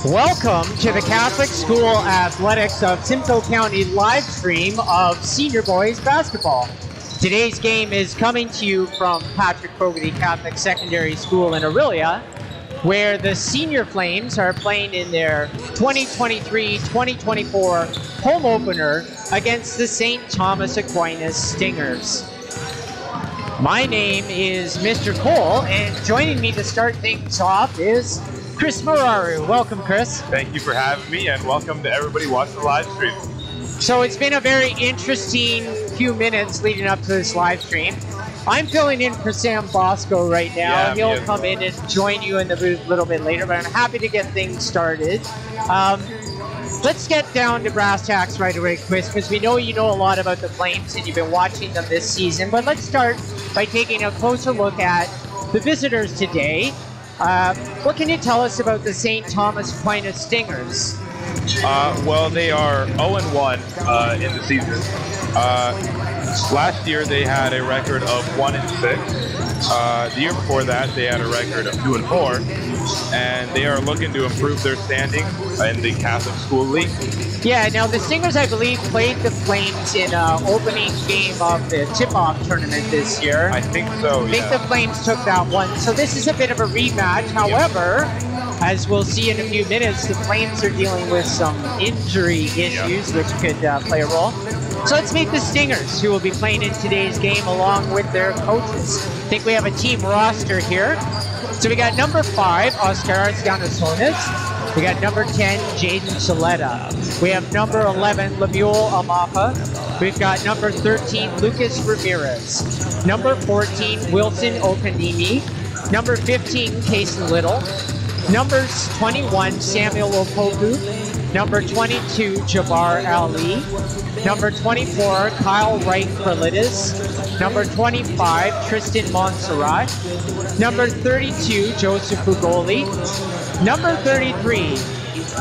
Welcome to the Catholic School Athletics of Simcoe County live stream of Senior Boys Basketball. Today's game is coming to you from Patrick Fogarty Catholic Secondary School in Orillia, where the Senior Flames are playing in their 2023-2024 home opener against the St. Thomas Aquinas Stingers. My name is Mr. Cole, and joining me to start things off is Chris Mararu. Welcome, Chris. Thank you for having me, and welcome to everybody watching the live stream. So it's been a very interesting few minutes leading up to this live stream. I'm filling in for Sam Bosco right now. Yeah, He'll come in and join you in the booth a little bit later, but I'm happy to get things started. Let's get down to brass tacks right away, Chris, because we know you know a lot about the Flames and you've been watching them this season. But let's start by taking a closer look at the visitors today. What can you tell us about the St. Thomas Aquinas Stingers? Well, they are 0-1 in the season. Last year they had a record of 1-6. The year before that they had a record of 2-4, and they are looking to improve their standing in the Catholic School League. Yeah, now the Stingers, I believe, played the Flames in an opening game of the tip-off tournament this year. I think so, I think the Flames took that one, so this is a bit of a rematch. However, as we'll see in a few minutes, the Flames are dealing with some injury issues, which could play a role. So let's meet the Stingers, who will be playing in today's game along with their coaches. I think we have a team roster here. So we got number 5, Oscar Giannasonis. We got number 10, Jaden Saletta. We have number 11, Lemuel Amapa. We've got number 13, Lucas Ramirez. Number 14, Wilson Okanimi. Number 15, Kason Little. Numbers 21, Samuel Opoku. Number 22, Jabbar Ali. Number 24, Kyle Wright-Kralitis. Number 25, Tristan Montserrat. Number 32, Joseph Ugoli. Number 33,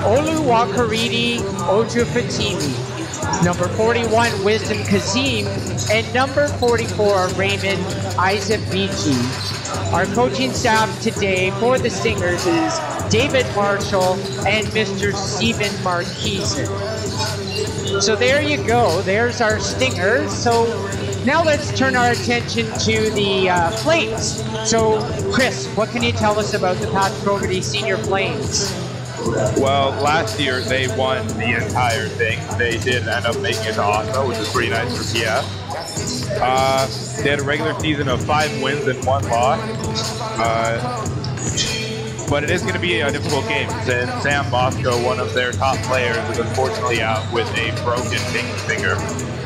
Oluwakaridi Ojufatimi. Number 41, Wisdom Kazim. And number 44, Raymond Isabici. Our coaching staff today for the Stingers is David Marshall and Mr. Stephen Marquise. So there you go. There's our Stingers. So now let's turn our attention to the Flames. So, Chris, what can you tell us about the Patrick Fogarty Senior Flames? Well, last year they won the entire thing. They did end up making it to Oslo, which is pretty nice for PF. They had a regular season of 5 wins and 1 loss. But it is going to be a difficult game since Sam Bosco, one of their top players, is unfortunately out with a broken finger.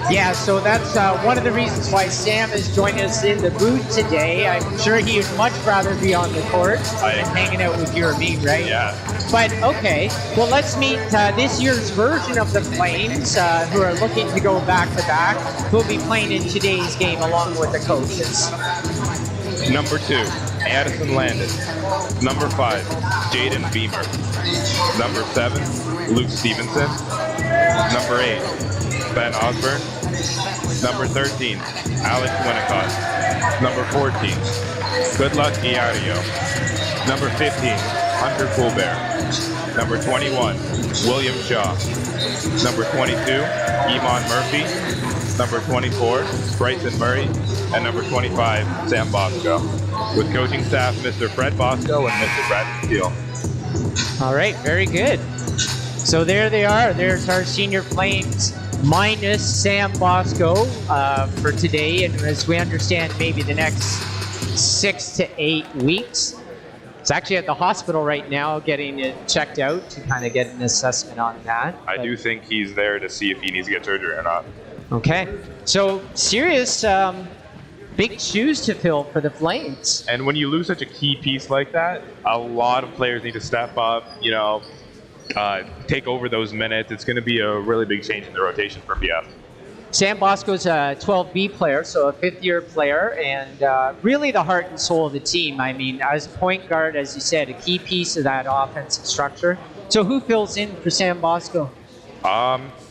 Yeah, so that's one of the reasons why Sam is joining us in the booth today. I'm sure he would much rather be on the court than hanging out with you or me, right? Yeah. But, okay, well, let's meet this year's version of the Flames, who are looking to go back-to-back, who will be playing in today's game along with the coaches. Number 2, Addison Landis. Number 5, Jaden Beamer. Number 7, Luke Stevenson. Number 8, Ben Osborne. Number 13, Alex Winnicott. Number 14, Good Luck Iario. Number 15, Hunter Colbert. Number 21, William Shaw. Number 22, Iman Murphy. Number 24, Bryson Murray. And number 25, Sam Bosco. With coaching staff, Mr. Fred Bosco and Mr. Brad Steele. All right, very good. So there they are. There's our Senior Flames minus Sam Bosco for today. And as we understand, maybe the next 6 to 8 weeks. It's actually at the hospital right now getting it checked out to kind of get an assessment on that. I do think he's there to see if he needs to get surgery or not. Okay. So serious big shoes to fill for the Flames. And when you lose such a key piece like that, a lot of players need to step up, take over those minutes. It's going to be a really big change in the rotation for PF. Sam Bosco's a 12B player, so a fifth-year player, and really the heart and soul of the team. I mean, as a point guard, as you said, a key piece of that offensive structure. So who fills in for Sam Bosco?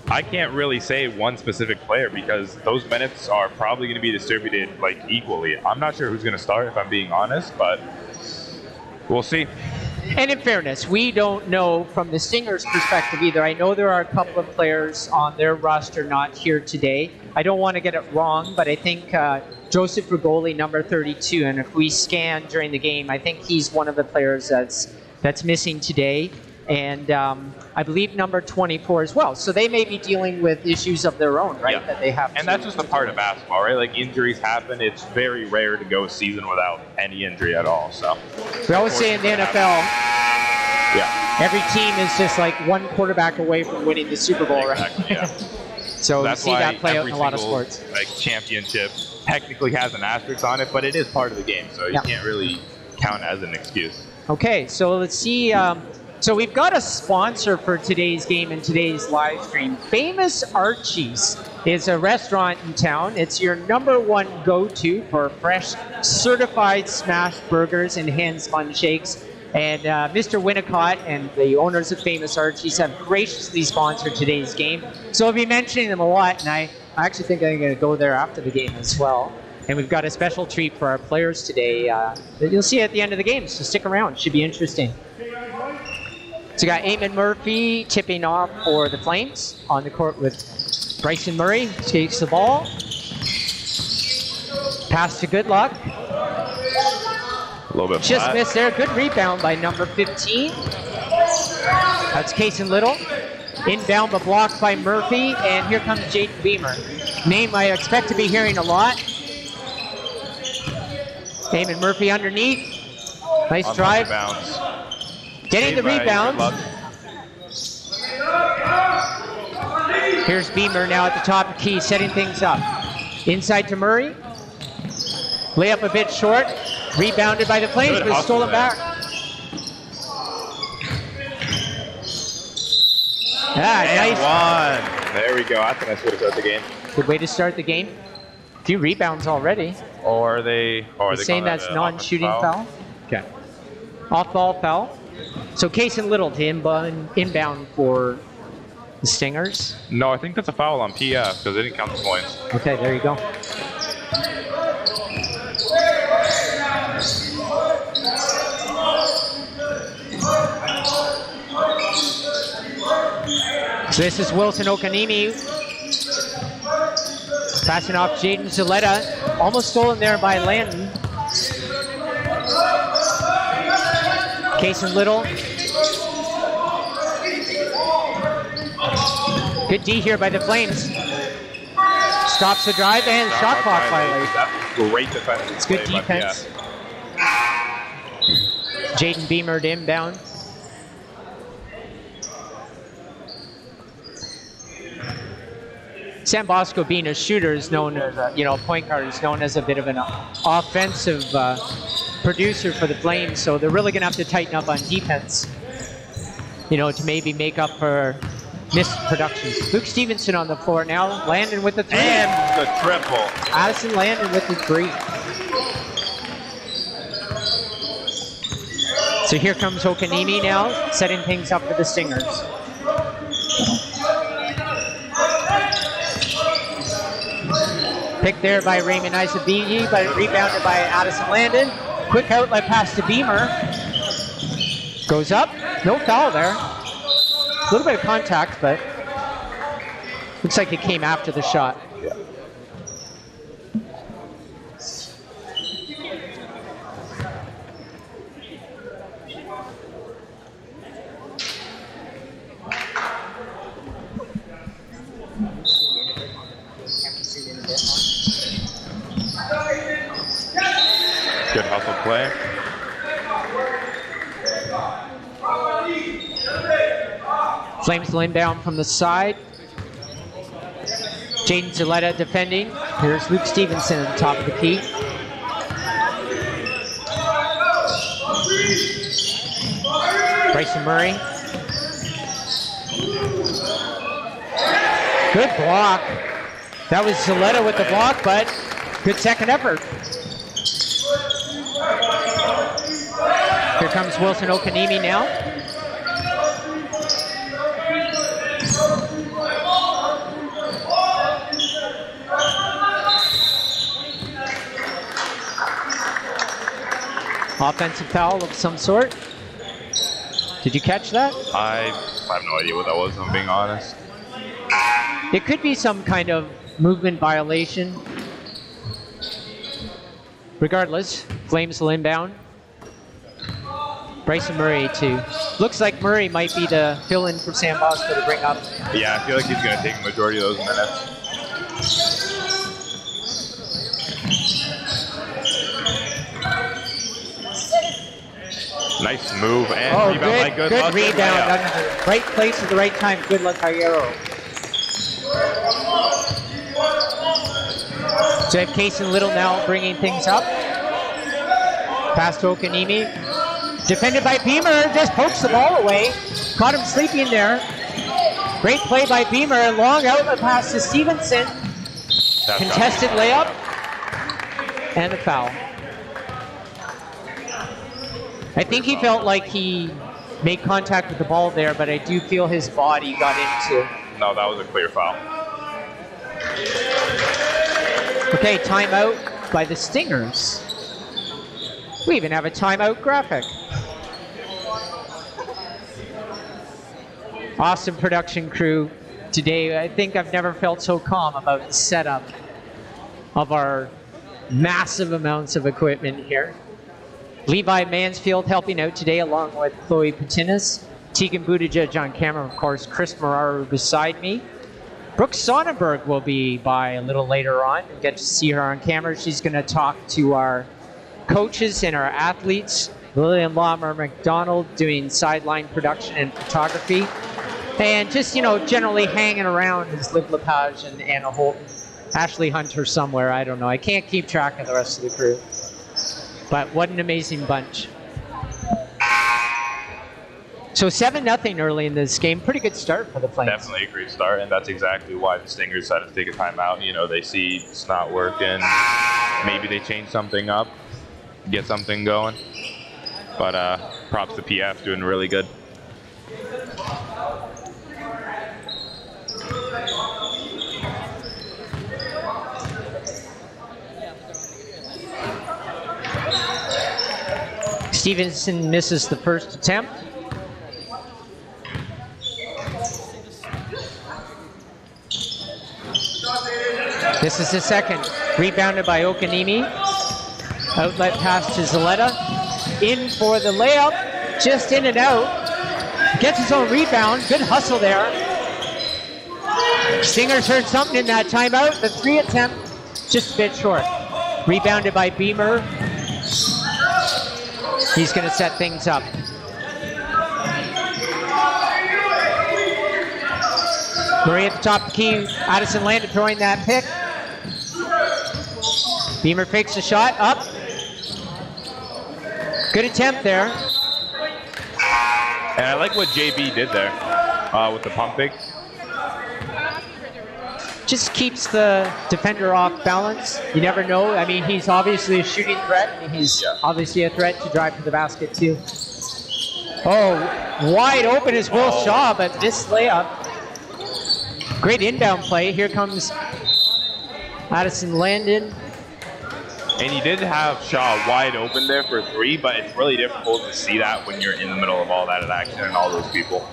I can't really say one specific player because those minutes are probably going to be distributed equally. I'm not sure who's going to start, if I'm being honest, but we'll see. And in fairness, we don't know from the Stingers' perspective either. I know there are a couple of players on their roster not here today. I don't want to get it wrong, but I think Joseph Rigoli, number 32, and if we scan during the game, I think he's one of the players that's missing today. And I believe number 24 as well. So they may be dealing with issues of their own, right? Yeah. That they have. And that's just a part of basketball, right? Like injuries happen. It's very rare to go a season without any injury at all. So we always say in the NFL, yeah, every team is just like one quarterback away from winning the Super Bowl, exactly, right? Yeah. So that's you see why that play out every in a lot of single, sports. like championship technically has an asterisk on it, but it is part of the game, so you can't really count as an excuse. Okay, so let's see. So we've got a sponsor for today's game and today's live stream. Famous Archie's is a restaurant in town. It's your #1 go-to for fresh, certified smashed burgers and hand-spun shakes. And Mr. Winnicott and the owners of Famous Archie's have graciously sponsored today's game. So I'll be mentioning them a lot, and I actually think I'm going to go there after the game as well. And we've got a special treat for our players today that you'll see at the end of the game, so stick around. Should be interesting. So we got Eamon Murphy tipping off for the Flames on the court with Bryson Murray. Takes the ball. Pass to Good Luck. A little bit Just flat. missed there. Good rebound by number 15. That's Cason Little. Inbound but blocked by Murphy. And here comes Jaden Beamer. Name I expect to be hearing a lot. Eamon Murphy underneath. Nice drive. Bounce. Getting the rebound. Here's Beamer now at the top of key, setting things up. Inside to Murray. Layup a bit short. Rebounded by the Flames, but stolen back. Nice. One. There we go. I think that's what it started the game. Good way to start the game. A few rebounds already. Or they saying that's non-shooting foul? Okay. Off-ball foul. So Cason Little to inbound for the Stingers. No, I think that's a foul on PF because they didn't count the points. Okay, there you go. So this is Wilson Okanimi. Passing off Jaden Zaletta. Almost stolen there by Landon. Cason Little. Good D here by the Flames. Stops the drive and shot clock violation. That's great defense. It's good defense. Jaden Beamer to inbound. San Bosco being a shooter is known as, point guard is known as a bit of an offensive producer for the Flames, so they're really going to have to tighten up on defense, to maybe make up for missed productions. Luke Stevenson on the floor now. Landon with the three. And the triple. Addison Landon with the three. So here comes Okanimi now, setting things up for the Stingers. Picked there by Raymond Isabigi, but rebounded by Addison Landon. Quick outlet pass to Beamer. Goes up. No foul there. A little bit of contact, but looks like it came after the shot. Yeah. Good hustle play. Flames will inbound from the side. Jaden Zaletta defending. Here's Luke Stevenson at the top of the key. Bryson Murray. Good block. That was Zaletta with the block, but good second effort. Here comes Wilson Okanimi now. Offensive foul of some sort. Did you catch that? I have no idea what that was, if I'm being honest. It could be some kind of movement violation. Regardless, Flames will inbound. Bryson Murray too. Looks like Murray might be the fill-in for Sam Bosco to bring up. Yeah, I feel like he's going to take a majority of those minutes. Nice move and rebound. Good rebound. Right place at the right time. Good luck, Hierro. So I have Case and Little now bringing things up. Pass to Okanimi. Defended by Beamer. Just pokes the ball away. Caught him sleeping there. Great play by Beamer. Long outlet pass to Stevenson. Contested layup. And a foul. I think he felt like he made contact with the ball there, but I do feel his body got into. No, that was a clear foul. Okay, timeout by the Stingers. We even have a timeout graphic. Awesome production crew today. I think I've never felt so calm about the setup of our massive amounts of equipment here. Levi Mansfield helping out today along with Chloe Patinas, Tegan Buttigieg on camera, of course, Chris Mararu beside me. Brooke Sonnenberg will be by a little later on. We'll get to see her on camera. She's going to talk to our coaches and our athletes. Lillian Lawmer McDonald doing sideline production and photography. And just, generally hanging around is Liv Lepage and Anna Holton. Ashley Hunter somewhere, I don't know. I can't keep track of the rest of the crew. But what an amazing bunch. So 7-0 early in this game. Pretty good start for the Flames. Definitely a great start, and that's exactly why the Stingers decided to take a timeout. They see it's not working. Maybe they change something up, get something going. But props to PF, doing really good. Stevenson misses the first attempt. This is the second. Rebounded by Okanimi. Outlet pass to Zaletta. In for the layup. Just in and out. Gets his own rebound. Good hustle there. Stingers heard something in that timeout. The 3 attempt, just a bit short. Rebounded by Beamer. He's going to set things up. Murray at the top of the key. Addison Landon throwing that pick. Beamer fakes the shot. Up. Good attempt there. And I like what JB did there with the pump fake. Just keeps the defender off balance. You never know. I mean, he's obviously a shooting threat. And he's obviously a threat to drive to the basket, too. Oh, wide open is Will Shaw, but this layup. Great inbound play. Here comes Addison Landon. And he did have Shaw wide open there for 3, but it's really difficult to see that when you're in the middle of all that action and all those people.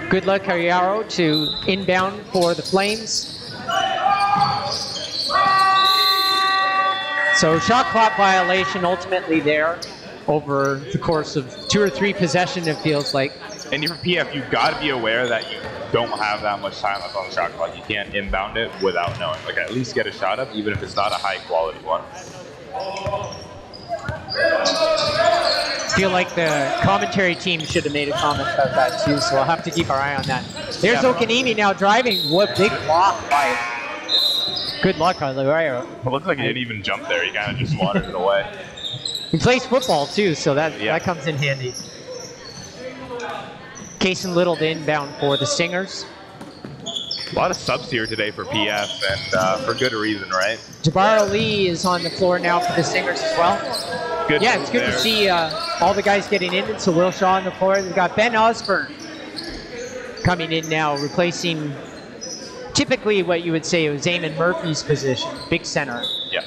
Good luck, Carriaro, to inbound for the Flames. So shot clock violation ultimately there over the course of 2 or 3 possessions, it feels like. And for PF, you've got to be aware that you don't have that much time left on the shot clock. You can't inbound it without knowing. Like, at least get a shot up, even if it's not a high-quality one. I feel like the commentary team should have made a comment about that too, so I'll have to keep our eye on that. There's Okanimi now driving. What big block by good luck on Luario. It looks like he didn't even jump there. He kind of just wandered it away. He plays football too, so that comes in handy. Case and Little to inbound for the Stingers. A lot of subs here today for PF, and for good reason, right? Jabbar Lee is on the floor now for the Stingers as well. Good it's good to see all the guys getting in. So Will Shaw on the floor. We've got Ben Osborne coming in now, replacing typically what you would say was Eamon Murphy's position, big center. Yeah.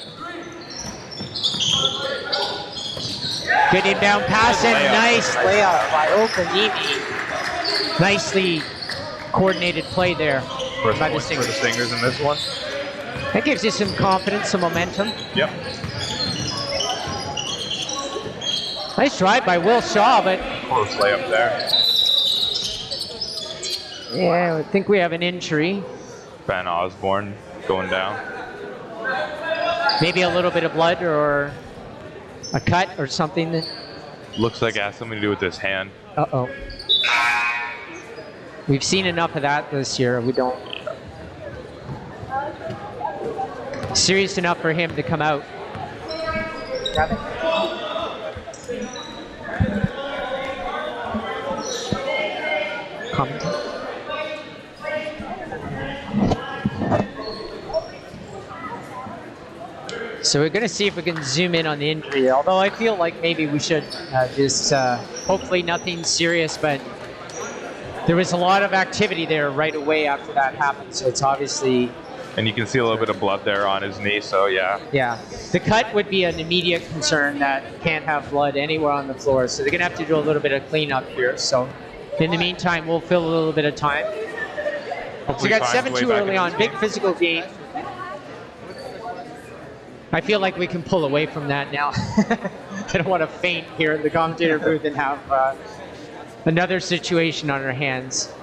Good inbound pass and Layup. nice layup by Okanimi. Nicely coordinated play there First by the points for the Stingers. Stingers in this one. That gives you some confidence, some momentum. Yep. Nice drive by Will Shaw, but Close layup there. yeah, I think we have an injury. Van Osborne going down. Maybe a little bit of blood or a cut or something. Looks like it has something to do with his hand. Uh-oh. We've seen enough of that this year. We don't. Serious enough for him to come out. Comment. So we're going to see if we can zoom in on the injury, although I feel like maybe we should just, hopefully nothing serious, but there was a lot of activity there right away after that happened, so it's obviously... And you can see a little bit of blood there on his knee, so yeah. Yeah. The cut would be an immediate concern that can't have blood anywhere on the floor, so they're going to have to do a little bit of cleanup here, so in the meantime, we'll fill a little bit of time. So we got 7-2 early on, big physical game. I feel like we can pull away from that now. I don't want to faint here in the commentator booth and have another situation on our hands.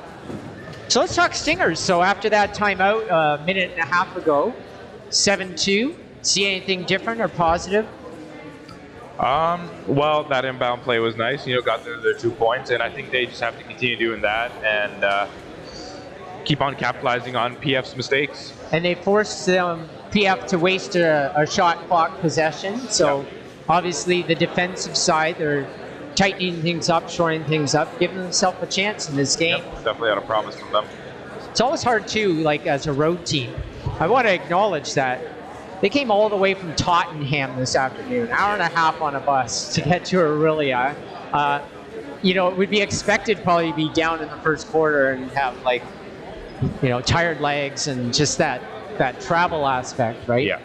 So let's talk Stingers. So after that timeout a minute and a half ago, 7-2. See anything different or positive? Well, that inbound play was nice. Got their 2 points, and I think they just have to continue doing that and keep on capitalizing on PF's mistakes. And they forced PF to waste a shot clock possession. So obviously the defensive side, they're tightening things up, shoring things up, giving themselves a chance in this game. Yep, definitely had a promise from them. It's always hard too, like as a road team. I want to acknowledge that they came all the way from Tottenham this afternoon, hour and a half on a bus to get to Aurelia. It would be expected probably to be down in the first quarter and have tired legs and just that travel aspect, right? Yeah.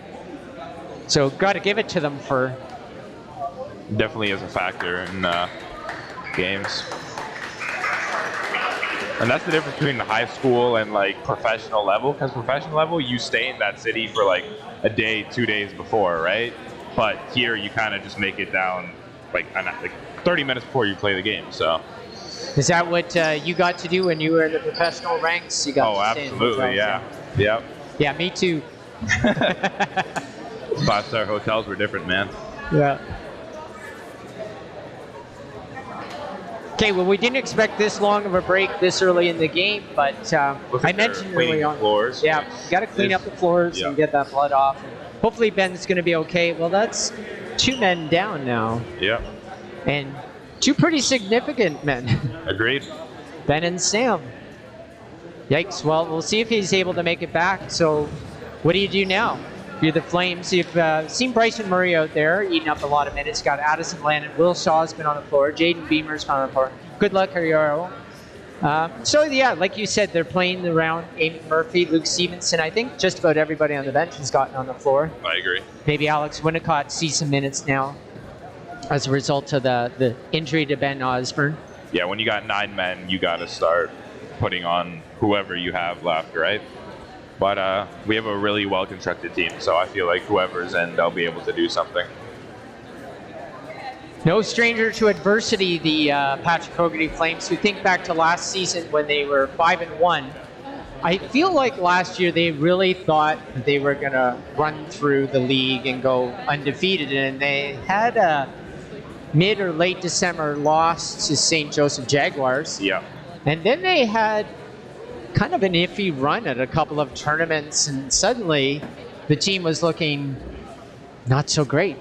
So got to give it to them for... Definitely is a factor in games. And that's the difference between the high school and professional level, because professional level, you stay in that city for a day, 2 days before, right? But here you kind of just make it down 30 minutes before you play the game, so. Is that what you got to do when you were in the professional ranks? You got to stay absolutely, yeah. Yep. Yeah, me too. 5-star hotels were different, man. Yeah. Okay, well, we didn't expect this long of a break this early in the game, but I mentioned early on. Floors. Yeah, you got to clean up the floors and get that blood off. Hopefully Ben's going to be okay. Well, that's 2 men down now. Yep. And 2 pretty significant men. Agreed. Ben and Sam. Yikes. Well, we'll see if he's able to make it back. So what do you do now? You're the Flames. You've seen Bryson Murray out there eating up a lot of minutes. Got Addison Landon. Will Shaw's been on the floor. Jaden Beamer's been on the floor. Good luck, Ariaro. Like you said, they're playing around Amy Murphy, Luke Stevenson. I think just about everybody on the bench has gotten on the floor. I agree. Maybe Alex Winnicott sees some minutes now as a result of the injury to Ben Osborne. Yeah, when you got 9 men, you got to start putting on whoever you have left, right? But we have a really well-constructed team, so I feel like whoever's in, they'll be able to do something. No stranger to adversity, the Patrick Hogarty Flames, who think back to last season when they were 5-1. I feel like last year they really thought that they were going to run through the league and go undefeated, and they had a mid or late December loss to St. Joseph Jaguars. Yeah. And then they had kind of an iffy run at a couple of tournaments, and suddenly the team was looking not so great.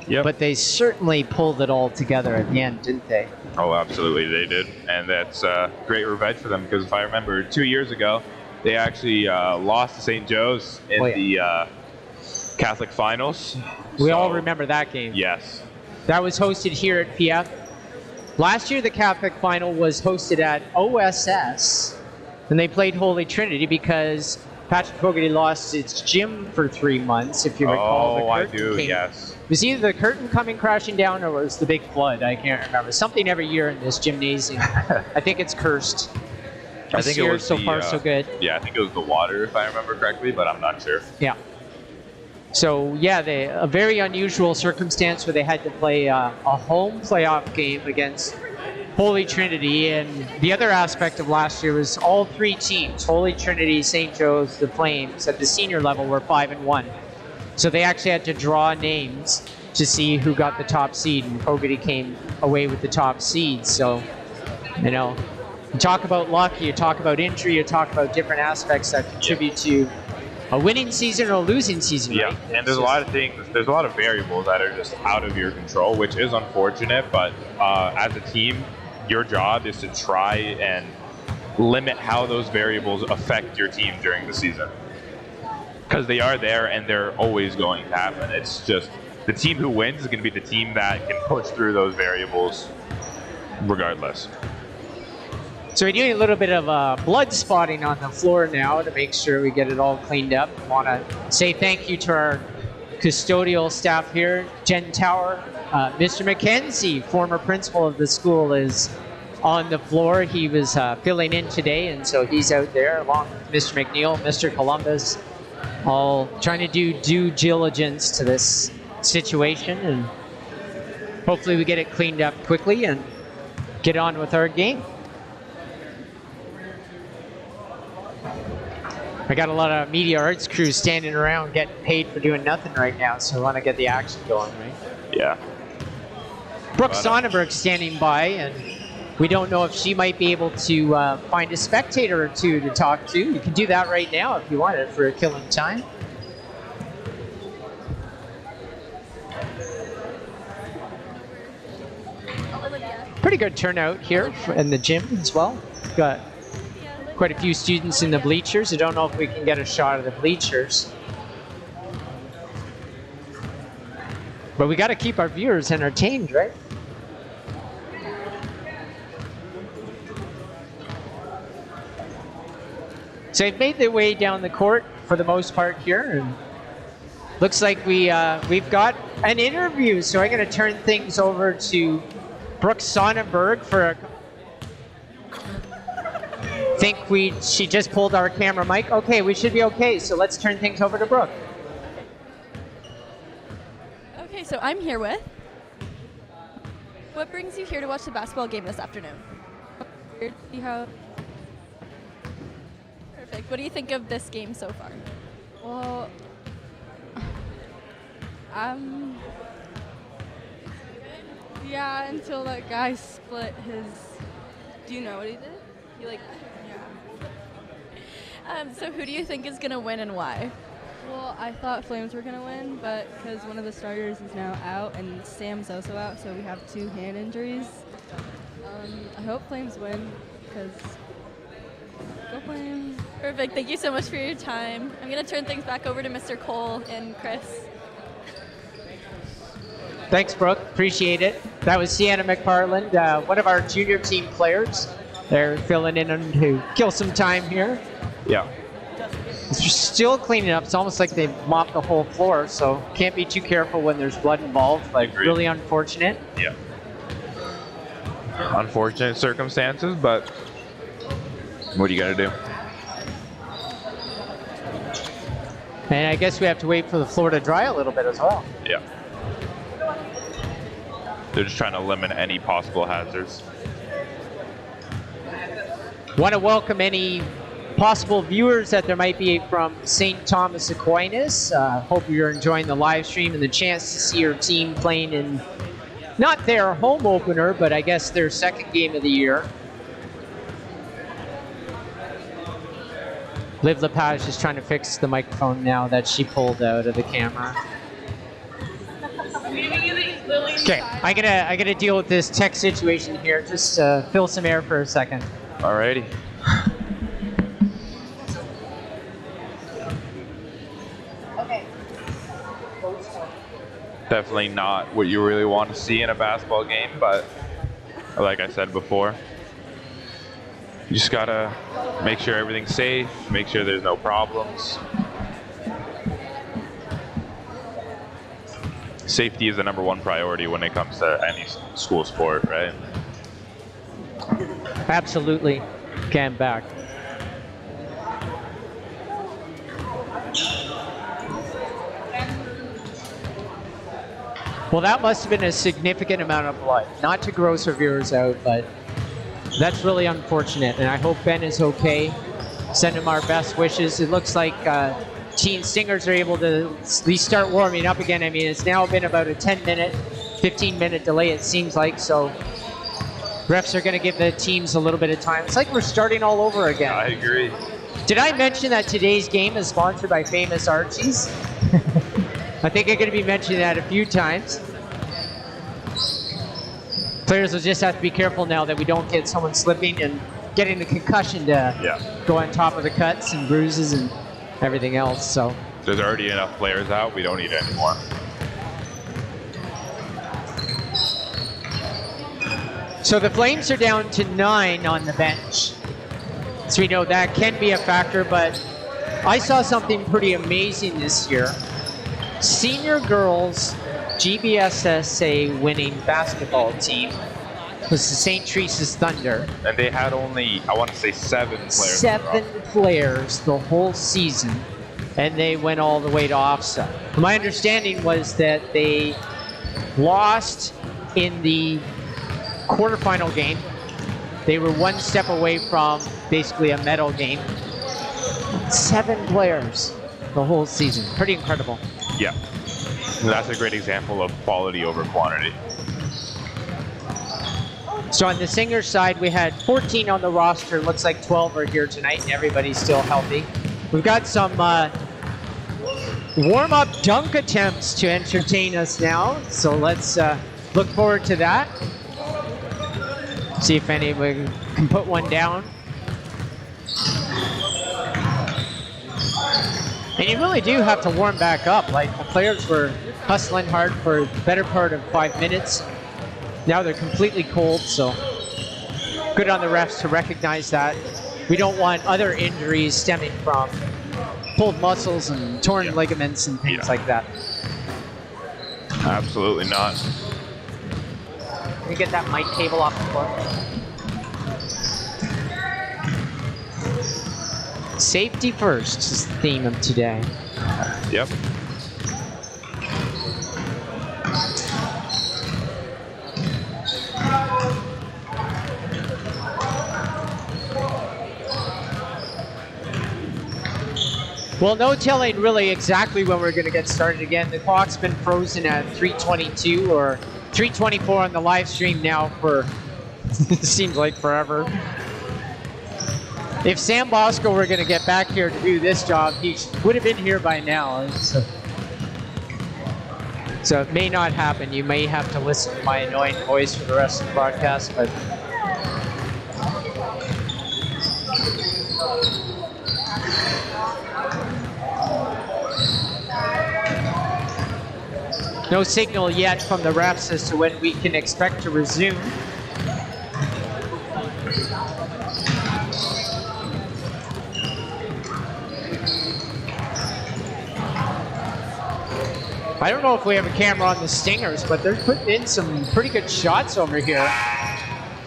Yep. But they certainly pulled it all together at the end, didn't they? Oh, absolutely, they did. And that's great revenge for them, because if I remember 2 years ago, they actually lost to St. Joe's in the Catholic finals. We all remember that game. Yes. That was hosted here at PF. Last year, the Catholic final was hosted at OSS, and they played Holy Trinity because Patrick Fogarty lost its gym for 3 months, if you recall. Oh, I do, yes. It was either the curtain coming crashing down or it was the big flood. I can't remember. Something every year in this gymnasium. I think it's cursed. I think it was so far so good. Yeah, I think it was the water, if I remember correctly, but I'm not sure. Yeah. So, yeah, a very unusual circumstance where they had to play a home playoff game against Holy Trinity. And the other aspect of last year was all three teams, Holy Trinity, St. Joe's, the Flames, at the senior level were 5-1. So they actually had to draw names to see who got the top seed, and Fogarty came away with the top seed. So, you know, you talk about luck, you talk about injury, you talk about different aspects that contribute to a winning season or a losing season. Yeah, right? and there's a lot of things, there's a lot of variables that are just out of your control, which is unfortunate, but as a team, your job is to try and limit how those variables affect your team during the season. Because they are there and they're always going to happen. It's just the team who wins is going to be the team that can push through those variables regardless. So we're doing a little bit of blood spotting on the floor now to make sure we get it all cleaned up. I want to say thank you to our custodial staff here, Jen Tower. Mr. McKenzie, former principal of the school, is on the floor. He was filling in today, and so he's out there along with Mr. McNeil, Mr. Columbus, all trying to do due diligence to this situation, and hopefully we get it cleaned up quickly and get on with our game. I got a lot of media arts crews standing around getting paid for doing nothing right now, so I want to get the action going, right? Yeah. Brooke Sonnenberg standing by, and we don't know if she might be able to find a spectator or two to talk to. You can do that right now if you wanted for a killing time. Pretty good turnout here in the gym as well. Got quite a few students in the bleachers. I don't know if we can get a shot of the bleachers. But we got to keep our viewers entertained, right? So they've made their way down the court for the most part here, and looks like we've got an interview. So I'm going to turn things over to Brooke Sonnenberg for she just pulled our camera mic. Okay, we should be okay. So let's turn things over to Brooke. Okay, so I'm here with. What brings you here to watch the basketball game this afternoon? Perfect. What do you think of this game so far? Well, yeah, until that guy split his. Do you know what he did? He yeah. So who do you think is gonna win and why? Well, I thought Flames were gonna win, but because one of the starters is now out and Sam's also out, so we have 2 hand injuries. I hope Flames win, because go Flames. Perfect. Thank you so much for your time. I'm gonna turn things back over to Mr. Cole and Chris. Thanks, Brooke. Appreciate it. That was Sienna McFarland, one of our junior team players. They're filling in to kill some time here. Yeah. They're still cleaning up. It's almost like they've mopped the whole floor, so can't be too careful when there's blood involved. Like, Agreed. really unfortunate. Yeah. Unfortunate circumstances, but what do you got to do? And I guess we have to wait for the floor to dry a little bit as well. Yeah. They're just trying to limit any possible hazards. Want to welcome any possible viewers that there might be from St. Thomas Aquinas. Hope you're enjoying the live stream and the chance to see your team playing in not their home opener, but I guess their second game of the year. Liv Lepage is trying to fix the microphone now that she pulled out of the camera. Okay, I gotta deal with this tech situation here. Just fill some air for a second. Alrighty. Okay. Definitely not what you really want to see in a basketball game, but like I said before, You just gotta make sure everything's safe, make sure there's no problems. Safety is the #1 priority when it comes to any school sport, right? Absolutely. Cam back. Well, that must have been a significant amount of blood. Not to gross our viewers out, but that's really unfortunate. And I hope Ben is okay. Send him our best wishes. It looks like Teen Stingers are able to at least start warming up again. I mean, it's now been about a 10-minute, 15-minute delay, it seems like. So refs are going to give the teams a little bit of time. It's like we're starting all over again. I agree. Did I mention that today's game is sponsored by Famous Archies? I think I'm going to be mentioning that a few times. Players will just have to be careful now that we don't get someone slipping and getting the concussion to go on top of the cuts and bruises and everything else. So there's already enough players out. We don't need any more. So the Flames are down to 9 on the bench. So we know that can be a factor, but I saw something pretty amazing this year. Senior girls GBSSA winning basketball team was the St. Teresa's Thunder. And they had only, I want to say 7 players. 7 players the whole season, and they went all the way to offset. My understanding was that they lost in the quarterfinal game. They were one step away from basically a medal game. 7 players the whole season. Pretty incredible. Yeah. That's a great example of quality over quantity. So on the Singers side, we had 14 on the roster. Looks like 12 are here tonight, and everybody's still healthy. We've got some warm-up dunk attempts to entertain us now. So let's look forward to that. See if anybody can put one down. And you really do have to warm back up. Like, the players were hustling hard for the better part of 5 minutes. Now they're completely cold, so good on the refs to recognize that. We don't want other injuries stemming from pulled muscles and torn ligaments and things like that. Absolutely not. Can we get that mic cable off the floor? Safety first is the theme of today. Yep. Well, no telling really exactly when we're going to get started again. The clock's been frozen at 3:22 or 3:24 on the live stream now for it seems like forever. If Sam Bosco were going to get back here to do this job, he would have been here by now. So it may not happen. You may have to listen to my annoying voice for the rest of the broadcast, but no signal yet from the refs as to when we can expect to resume. I don't know if we have a camera on the Stingers, but they're putting in some pretty good shots over here.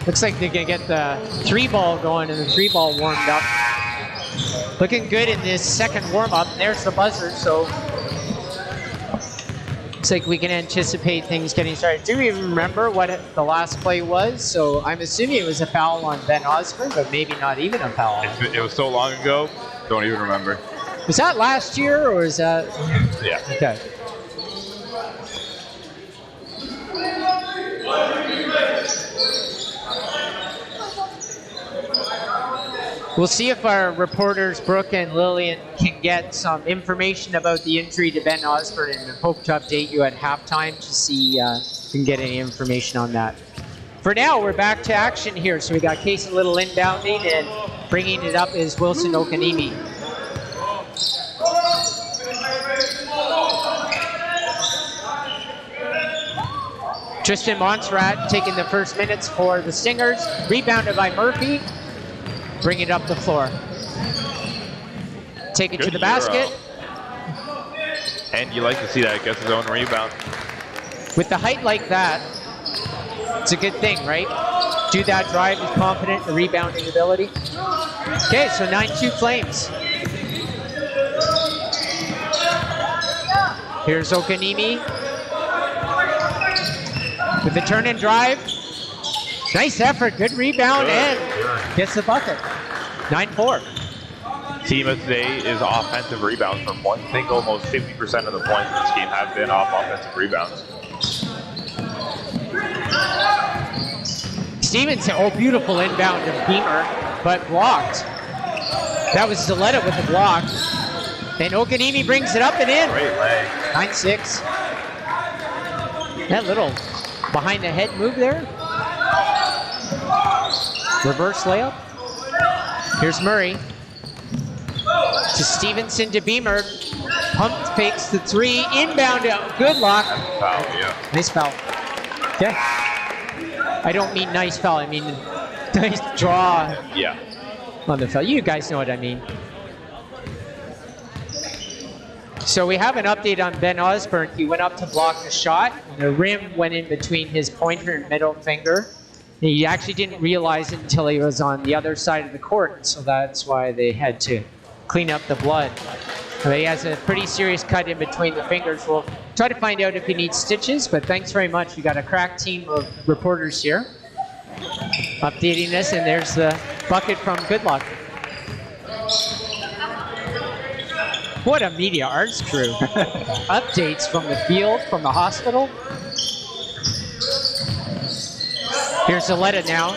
Looks like they're going to get the 3-ball going and the 3-ball warmed up. Looking good in this second warm-up. There's the buzzer, so looks like we can anticipate things getting started. Do we even remember what the last play was? So I'm assuming it was a foul on Ben Osborne, but maybe not even a foul. It was so long ago, don't even remember. Was that last year, or is that? Yeah. Okay. We'll see if our reporters, Brooke and Lillian, can get some information about the injury to Ben Osborne and hope to update you at halftime to see if we can get any information on that. For now, we're back to action here. So we got Casey Little inbounding, and bringing it up is Wilson Okanimi. Tristan Montserrat taking the first minutes for the Stingers. Rebounded by Murphy. bring it up the floor. Take it Good to the basket. And you like to see that. Gets his own rebound. With the height like that, it's a good thing, right? Do that drive, he's confident in the rebounding ability. Okay, so 9-2 Flames. Here's Okanimi with the turn and drive. Nice effort, good rebound, and gets the bucket. 9-4. Team of today is offensive rebounds for points. I think almost 50% of the points in this game have been off offensive rebounds. Stevenson, beautiful inbound of Beamer, but blocked. That was Zaletta with the block. And Okanimi brings it up and in. Great leg. 9-6. That little behind the head move there. Reverse layup. Here's Murray. To Stevenson to Beamer. Pumped fakes the three. Inbound out. Good luck. Foul, yeah. Nice foul. Okay. I don't mean nice foul. I mean nice draw Yeah. on the foul. You guys know what I mean. So we have an update on Ben Osborne. He went up to block the shot, and the rim went in between his pointer and middle finger. He actually didn't realize it until he was on the other side of the court, so that's why they had to clean up the blood. But he has a pretty serious cut in between the fingers. We'll try to find out if he needs stitches, but thanks very much. We got a crack team of reporters here updating this, and there's the bucket from Good Luck. What a media arts crew. Updates from the field, from the hospital. Here's Zaletta now.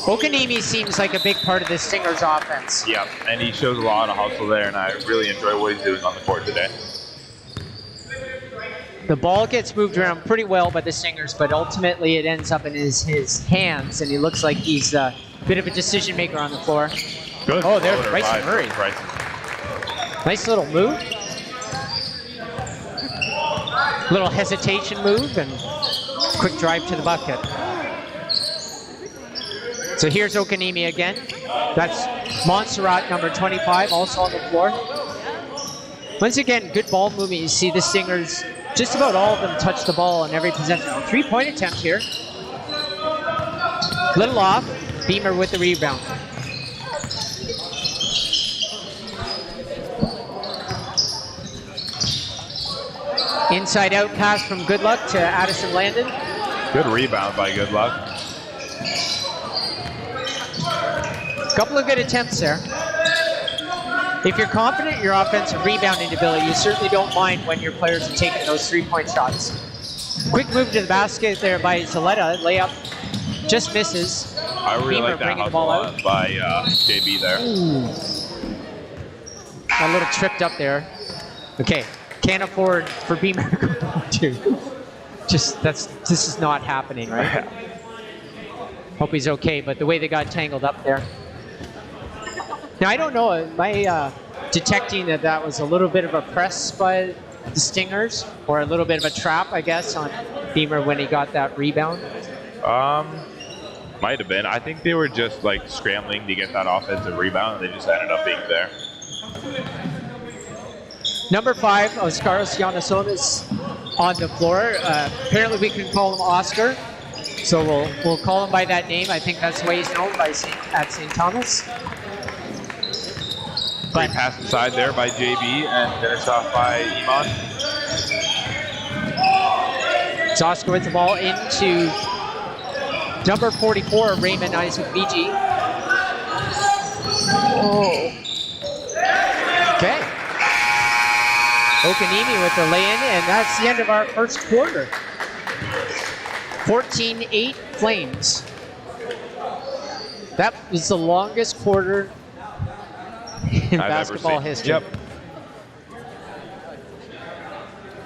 Okanimi seems like a big part of this Stingers offense. Yeah, and he shows a lot of hustle there, and I really enjoy what he's doing on the court today. The ball gets moved around pretty well by the Stingers, but ultimately it ends up in his hands, and he looks like he's a bit of a decision maker on the floor. Good. Oh, there's Bryson Murray. Bryson. Nice little move. Little hesitation move and quick drive to the bucket. So here's Okanimi again. That's Montserrat, number 25, also on the floor. Once again, good ball movement. You see the Stingers, just about all of them touch the ball in every possession. A 3-point attempt here. Little off. Beamer with the rebound. Inside out pass from Good Luck to Addison Landon. Good rebound by Good Luck. Couple of good attempts there. If you're confident in your offensive rebounding ability, you certainly don't mind when your players are taking those 3-point shots. Quick move to the basket there by Zaletta. Layup just misses. I really Beamer like that bringing the hustle ball on out. by JB there. A little tripped up there. Okay, can't afford for Beamer to. This is not happening, right? Hope he's okay, but the way they got tangled up there. Now, I don't know, am I detecting that was a little bit of a press by the Stingers, or a little bit of a trap, I guess, on Beamer when he got that rebound? Might have been. I think they were just like scrambling to get that offensive rebound, and they just ended up being there. Number 5, Oscaros Giannissonis on the floor. Apparently we can call him Oscar, so we'll call him by that name. I think that's the way he's known at St. Thomas. Great pass inside there by JB and finished off by Iman. It's Oscar with the ball into number 44, Raymond Isaac Vigi. Oh. Okay. Okanimi with the lay-in, and that's the end of our first quarter. 14-8 Flames. That was the longest quarter in basketball history. Yep.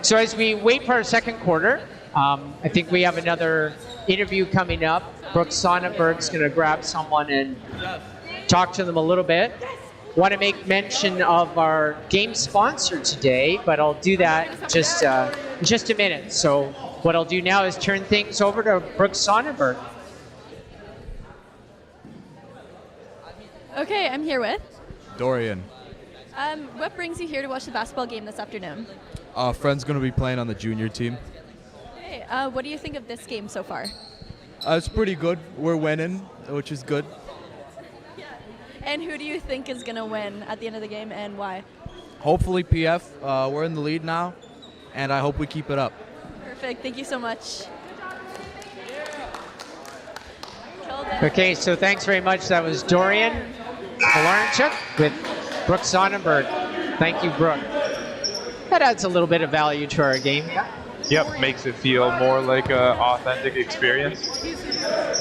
So as we wait for our second quarter, I think we have another interview coming up. Brooks Sonnenberg's going to grab someone and talk to them a little bit. Want to make mention of our game sponsor today, but I'll do that in just a minute. So what I'll do now is turn things over to Brooks Sonnenberg. Okay, I'm here with. Dorian. What brings you here to watch the basketball game this afternoon? Friend's going to be playing on the junior team. Okay, what do you think of this game so far? It's pretty good. We're winning, which is good. And who do you think is going to win at the end of the game and why? Hopefully PF. We're in the lead now, and I hope we keep it up. Perfect. Thank you so much. Okay, so thanks very much. That was Dorian Kolarchuk with Brooke Sonnenberg. Thank you, Brooke. That adds a little bit of value to our game. Yep, makes it feel more like an authentic experience.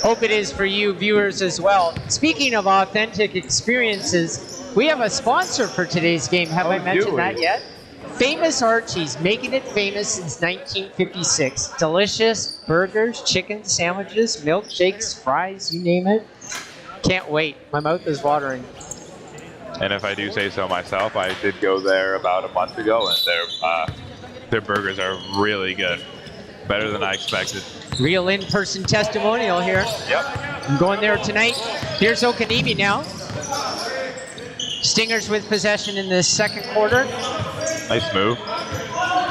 Hope it is for you viewers as well. Speaking of authentic experiences, we have a sponsor for today's game. Have I mentioned that yet? Famous Archie's, making it famous since 1956. Delicious burgers, chicken sandwiches, milkshakes, fries, you name it. Can't wait. My mouth is watering. And if I do say so myself, I did go there about a month ago, and their burgers are really good. Better than I expected. Real in-person testimonial here. Yep. I'm going there tonight. Here's Okanimi now. Stingers with possession in the second quarter. Nice move.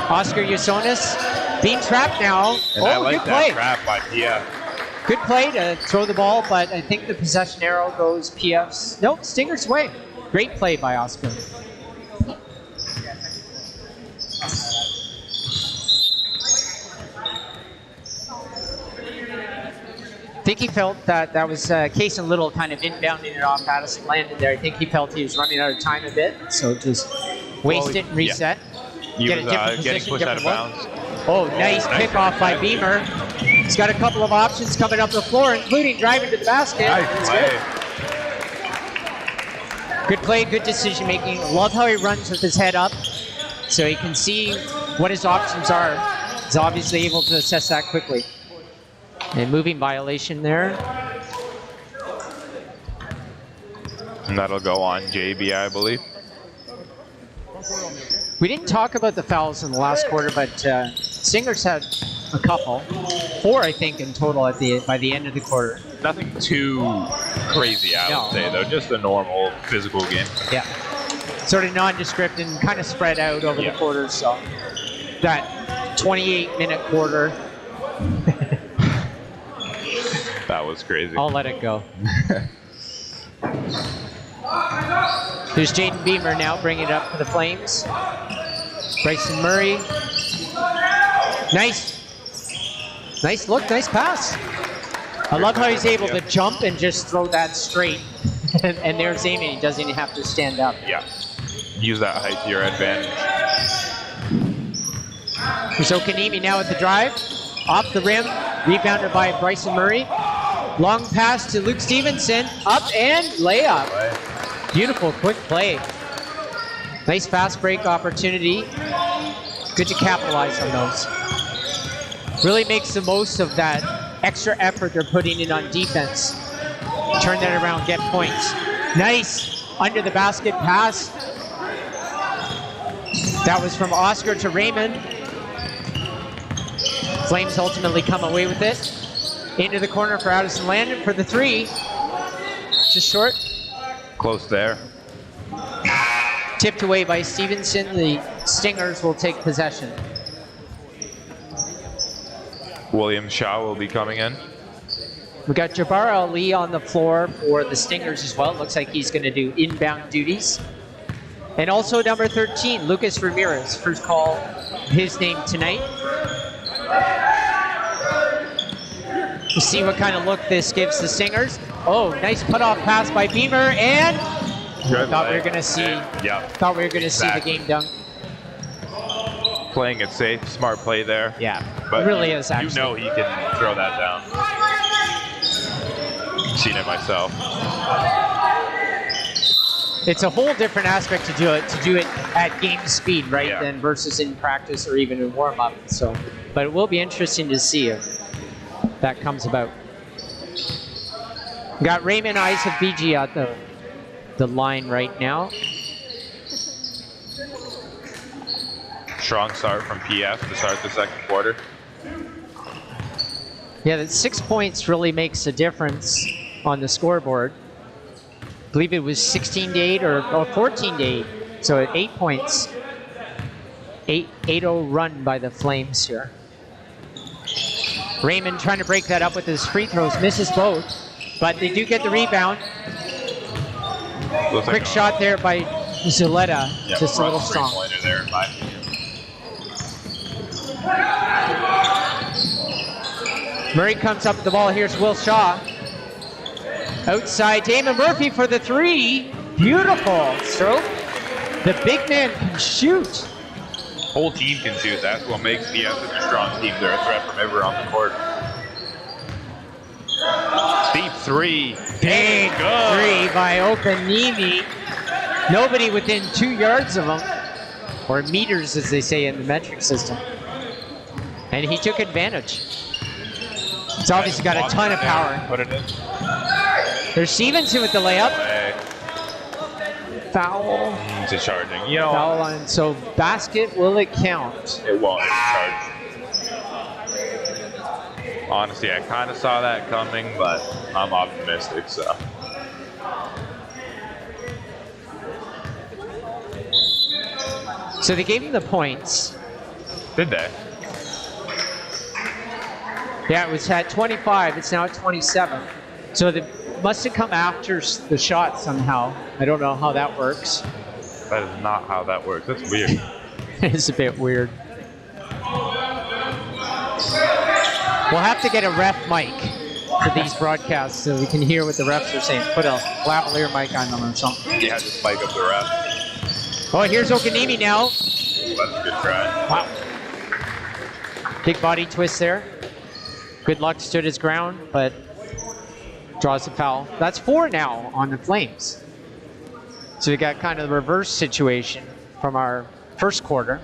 Oscar Usonis being trapped now. And I like good that play. trap by PF. Good play to throw the ball, but I think the possession arrow goes PF's. Nope, Stingers' way. Great play by Oscar. I think he felt that was Cason Little kind of inbounding it off Addison landed there. I think he felt he was running out of time a bit, so just waste it and reset. He Get a was different getting position, pushed out of different bounds. look. Oh, nice kickoff by Beamer. He's got a couple of options coming up the floor, including driving to the basket. Nice play. Good play, good decision making. Love how he runs with his head up so he can see what his options are. He's obviously able to assess that quickly. And moving violation there. And that'll go on JB, I believe. We didn't talk about the fouls in the last quarter, but Stingers had a couple. 4, I think, in total by the end of the quarter. Nothing too crazy, I would say, though. Just a normal physical game. Yeah. Sort of nondescript and kind of spread out over the quarters. So that 28-minute quarter. That was crazy. I'll let it go. There's Jaden Beamer now bringing it up for the Flames. Bryson Murray. Nice look, nice pass. I love how he's able to jump and just throw that straight. And there's Amy. He doesn't even have to stand up. Yeah. Use that height to your advantage. There's Okanimi now at the drive. Off the rim. Rebounded by Bryson Murray. Long pass to Luke Stevenson. Up and layup. Beautiful, quick play. Nice fast break opportunity. Good to capitalize on those. Really makes the most of that extra effort they're putting in on defense. Turn that around, get points. Nice under the basket pass. That was from Oscar to Raymond. Flames ultimately come away with it. Into the corner for Addison Landon for the 3. Just short. Close there. Tipped away by Stevenson. The Stingers will take possession. William Shaw will be coming in. We got Jabbar Ali on the floor for the Stingers as well. Looks like he's going to do inbound duties. And also number 13, Lucas Ramirez. First call, his name tonight. We'll see what kind of look this gives the Stingers. Oh, nice put-off pass by Beamer, and thought we were going to see. Thought we were going to see the game dunk. Playing it safe, smart play there. Yeah, but it really is. Actually, you know he can throw that down. I've seen it myself. It's a whole different aspect to do it at game speed, right? Than versus in practice or even in warm up. So, but it will be interesting to see if that comes about. Got Raymond Eyes of BG at the line right now. Strong start from PF to start the second quarter. Yeah, that 6 points really makes a difference on the scoreboard. believe it was 16-8 or 14-8. So at 8 points. 8-0 run by the Flames here. Raymond trying to break that up with his free throws, misses both, but they do get the rebound. Quick shot there by Zaletta, just a little strong. There, in my opinion. Murray comes up with the ball. Here's Will Shaw. Outside, Damon Murphy for the three. Beautiful stroke. The big man can shoot. Whole team can shoot. That's what makes C.S. such a strong team. They're a threat from everywhere on the court. Deep three. Big three by Okanimi. Nobody within 2 yards of him, or meters as they say in the metric system. And he took advantage. It's obviously got a ton of power. Put it in. There's Stevenson with the layup. Foul. It's a charging. You know, Foul line. So basket, will it count? it won't. It's a charge. Honestly, I kind of saw that coming, but I'm optimistic, so. So they gave him the points. Did they? Yeah, it was at 25. It's now at 27. So they must have come after the shot somehow. I don't know how that works. That is not how that works. That's weird. It's a bit weird. We'll have to get a ref mic for these broadcasts so we can hear what the refs are saying. Put a lavalier mic on them or something. Yeah, just spike up the ref. Oh, here's Okanimi now. That's a good try. Wow. Big body twist there. Good luck stood his ground, but draws the foul. That's 4 now on the Flames. So we got kind of the reverse situation from our first quarter.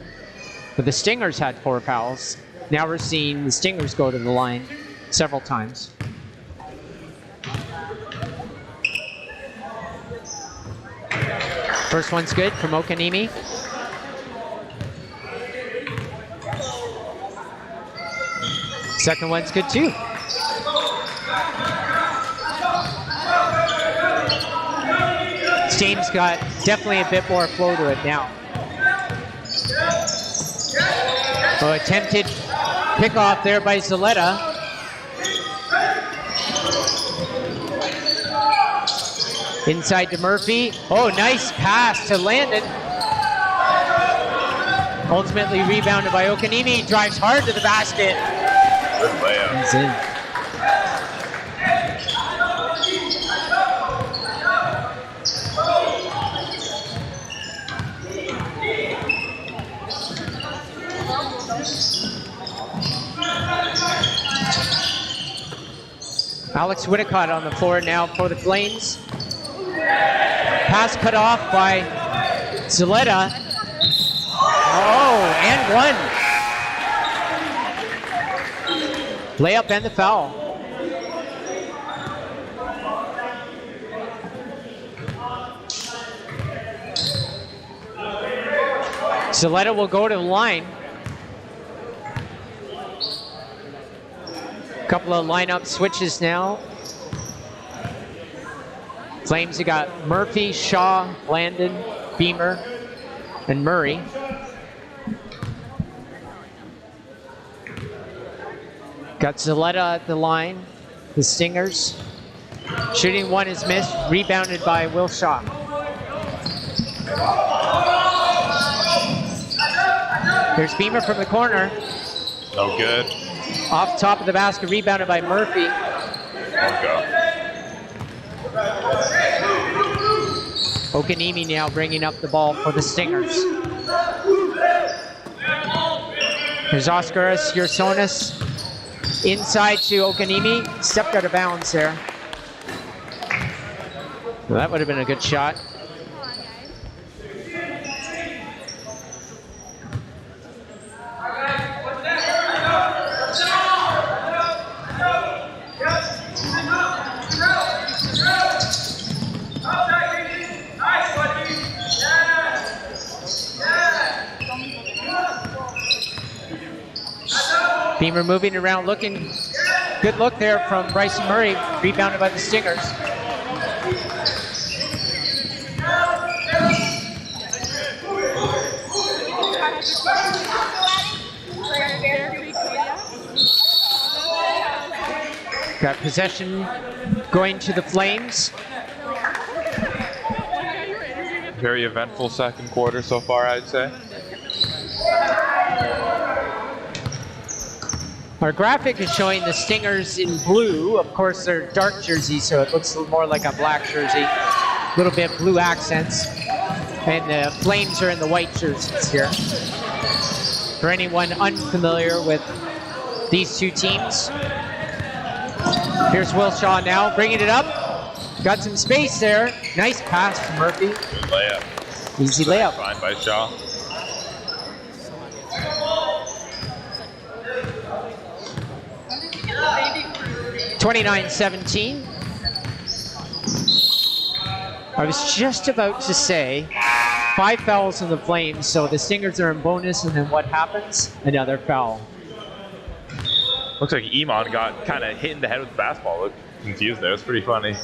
But the Stingers had 4 fouls. Now we're seeing the Stingers go to the line several times. First one's good from Okanimi. Second one's good too. Steam's got definitely a bit more flow to it now. Oh, attempted pickoff there by Zaletta. Inside to Murphy. Oh, nice pass to Landon. Ultimately rebounded by Okanimi. Drives hard to the basket. Good layup. He's in. Alex Whitticott on the floor now for the Flames. Pass cut off by Zaletta. Oh, and one. Layup and the foul. Zaletta will go to the line. Couple of lineup switches now. Flames, you got Murphy, Shaw, Landon, Beamer, and Murray. Got Zaletta at the line, the Stingers. Shooting one is missed, rebounded by Will Shaw. There's Beamer from the corner. No good. Off top of the basket, rebounded by Murphy. Won't go. Okanimi now bringing up the ball for the Stingers. There's Oscar Yersonis. Inside to Okanimi. Stepped out of bounds there. Well, that would have been a good shot. Beamer moving around, looking good look there from Bryson Murray, rebounded by the Stingers. Got possession going to the Flames. Very eventful second quarter so far, I'd say. Our graphic is showing the Stingers in blue. Of course, they're dark jerseys, so it looks more like a black jersey. A little bit blue accents. And the Flames are in the white jerseys here. For anyone unfamiliar with these two teams. Here's Wilshaw now, bringing it up. Got some space there. Nice pass to Murphy. Layup. Easy layup. Fine by Shaw. (29-17). I was just about to say 5 fouls on the Flames, so the Stingers are in bonus, and then what happens? Another foul. Looks like Iman got kind of hit in the head with the basketball. Looked confused there. It's pretty funny.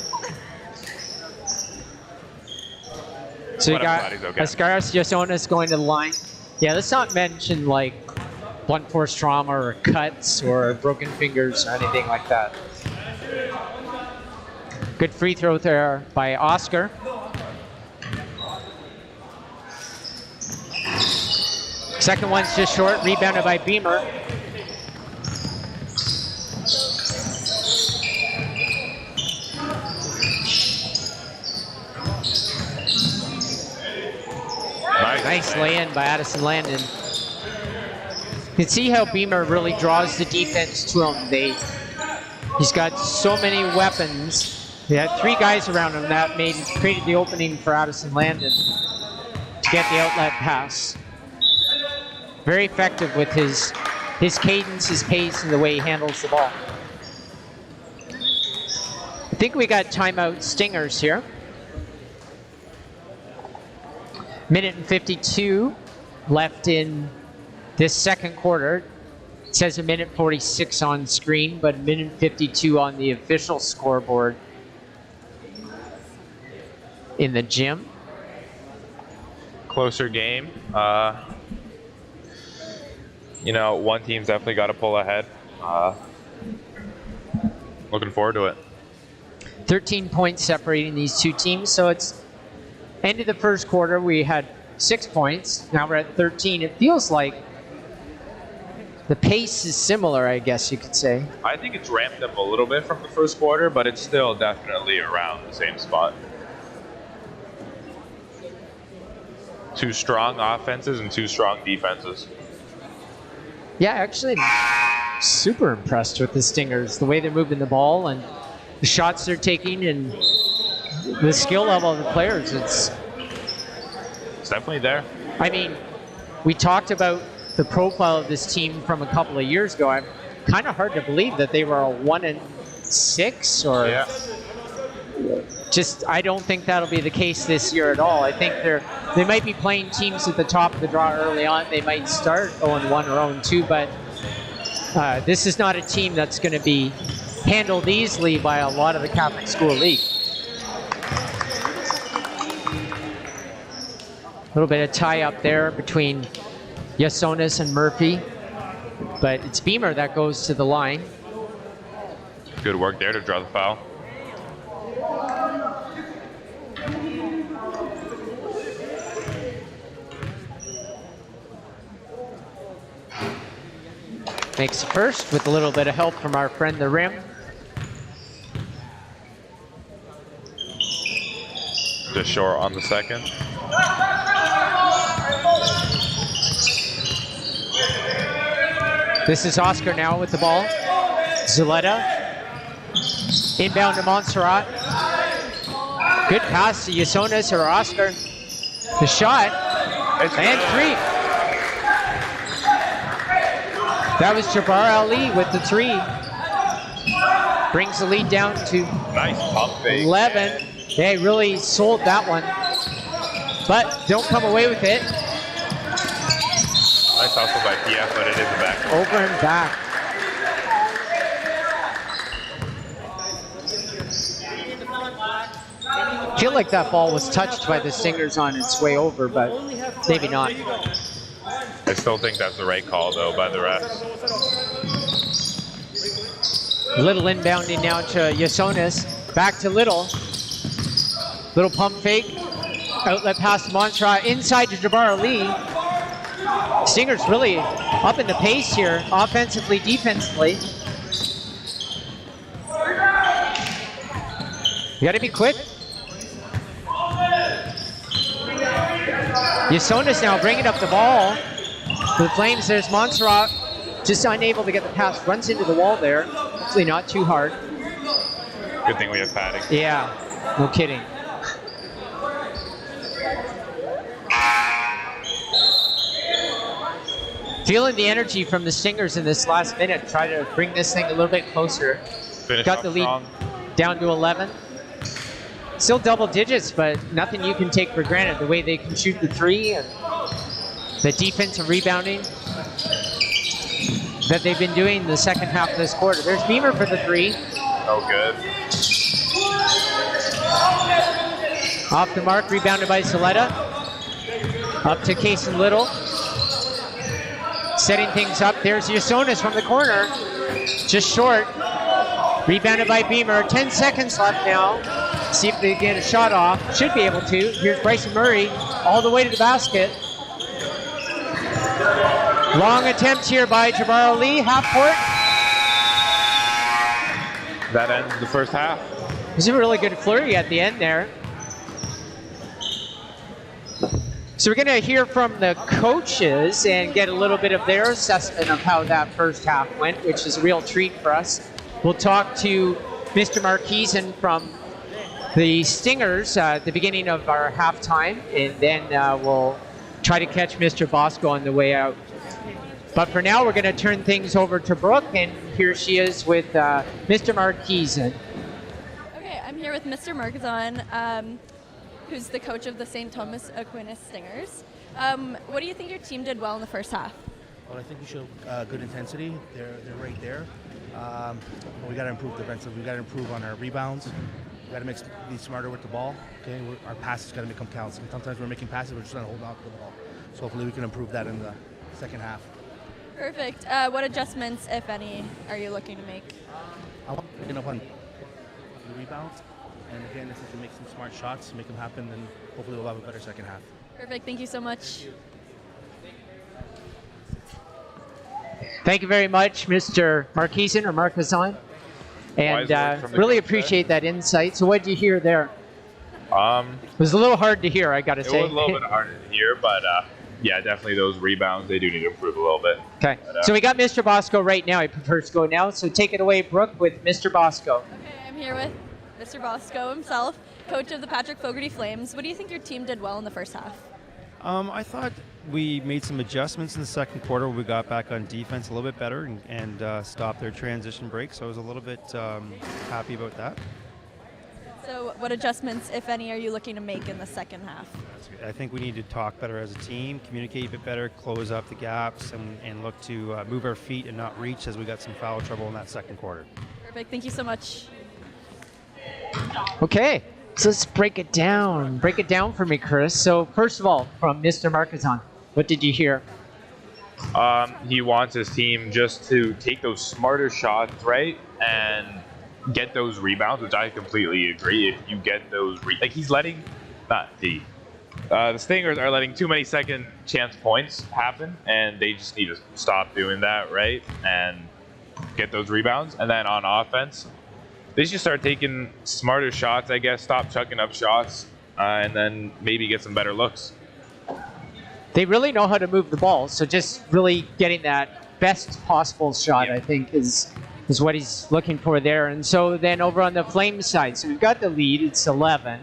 So you But I'm got glad he's okay. Ascaris Yasonas going to the line. Yeah, let's not mention like blunt force trauma or cuts or broken fingers or anything like that. Good free throw there by Oscar. Second one's just short, rebounded by Beamer. Nice lay-in by Addison Landon. You can see how Beamer really draws the defense to him. He's got so many weapons. He had 3 guys around him that created the opening for Addison Landon to get the outlet pass. Very effective with his cadence, his pace, and the way he handles the ball. I think we got timeout Stingers here. Minute and 52 left in this second quarter. It says a minute 46 on screen, but a minute 52 on the official scoreboard in the gym. Closer game. You know, one team's definitely got to pull ahead. Looking forward to it. 13 points separating these two teams, so it's end of the first quarter. We had 6 points. Now we're at 13. It feels like the pace is similar, I guess you could say. I think it's ramped up a little bit from the first quarter, but it's still definitely around the same spot. 2 strong offenses and 2 strong defenses. Yeah, actually, I'm super impressed with the Stingers, the way they're moving the ball and the shots they're taking and the skill level of the players. It's definitely there. I mean, we talked about the profile of this team from a couple of years ago. I'm kind of hard to believe that they were a 1-6 or just. I don't think that'll be the case this year at all. I think they might be playing teams at the top of the draw early on. They might start 0-1 or 0-2, but this is not a team that's going to be handled easily by a lot of the Catholic School League. A little bit of tie up there between Yasonas and Murphy, but it's Beamer that goes to the line. Good work there to draw the foul. Makes the first with a little bit of help from our friend the rim. Just short on the second. This is Oscar now with the ball. Zuleta. Inbound to Montserrat. Good pass to Yasonas or Oscar. The shot. And 3. That was Jabbar Ali with the 3. Brings the lead down to Nice pump fake. 11. They really sold that one. But don't come away with it. Nice hustle by PF, but it is a back. Over and back. I feel like that ball was touched by the Stingers on its way over, but maybe not. I still think that's the right call, though, by the refs. Little inbounding now to Yasonis. Back to Little. Little pump fake. Outlet pass to Montserrat. Inside to Jabbar Ali. Stingers really up in the pace here, offensively, defensively. You gotta be quick. Yasonis now bringing up the ball. For the Flames, there's Montserrat. Just unable to get the pass. Runs into the wall there. Hopefully not too hard. Good thing we have padding. Yeah, no kidding. Feeling the energy from the Stingers in this last minute. Try to bring this thing a little bit closer. Finish Got off the lead strong. down to 11. Still double digits, but nothing you can take for granted. The way they can shoot the three and the defensive rebounding that they've been doing the second half of this quarter. There's Beamer for the three. Oh, good. Off the mark, rebounded by Saletta. Up to Case and Little. Setting things up. There's Yasonis from the corner. Just short. Rebounded by Beamer. 10 seconds left now. See if they get a shot off. Should be able to. Here's Bryson Murray all the way to the basket. Long attempt here by Jabbar Ali. Half court. That ends the first half. It was a really good flurry at the end there. So we're going to hear from the coaches and get a little bit of their assessment of how that first half went, which is a real treat for us. We'll talk to Mr. Marquesan from the Stingers at the beginning of our halftime, and then we'll try to catch Mr. Bosco on the way out. But for now, we're going to turn things over to Brooke, and here she is with Mr. Marquesan. Okay, I'm here with Mr. Marquesan, who's the coach of the St. Thomas Aquinas Stingers. What do you think your team did well in the first half? Well, I think we showed good intensity. They're right there. We got to improve defensively. We got to improve on our rebounds. We got to be smarter with the ball. Okay, our passes got to make them count. Sometimes we're making passes, we're just not holding on to the ball. So hopefully we can improve that in the second half. Perfect. What adjustments, if any, are you looking to make? I want to pick up on the rebounds. And again, if we can make some smart shots, make them happen, then hopefully we'll have a better second half. Perfect. Thank you so much. Thank you very much, Mr. Marquesan or Marquesan. And really appreciate that insight. So what did you hear there? It was a little hard to hear, I got to say. It was a little bit harder to hear, but yeah, definitely those rebounds, they do need to improve a little bit. Okay, But, so we got Mr. Bosco right now. He prefers to go now. So take it away, Brooke, with Mr. Bosco. Okay, I'm here with Mr. Bosco himself, coach of the Patrick Fogarty Flames. What do you think your team did well in the first half? I thought we made some adjustments in the second quarter. We got back on defense a little bit better and stopped their transition break. So I was a little bit happy about that. So what adjustments, if any, are you looking to make in the second half? I think we need to talk better as a team, communicate a bit better, close up the gaps, and look to move our feet and not reach as we got some foul trouble in that second quarter. Perfect. Thank you so much. Okay, so let's break it down. Break it down for me, Chris. So first of all, from Mr. Marquesan, what did you hear? He wants his team just to take those smarter shots, right, and get those rebounds, which I completely agree. If you get those, he's letting, the Stingers are letting too many second chance points happen, and they just need to stop doing that, right, and get those rebounds. And then on offense, they should start taking smarter shots, I guess, stop chucking up shots, and then maybe get some better looks. They really know how to move the ball, so just really getting that best possible shot, I think, is what he's looking for there. And so then over on the Flames side, so we've got the lead, it's 11,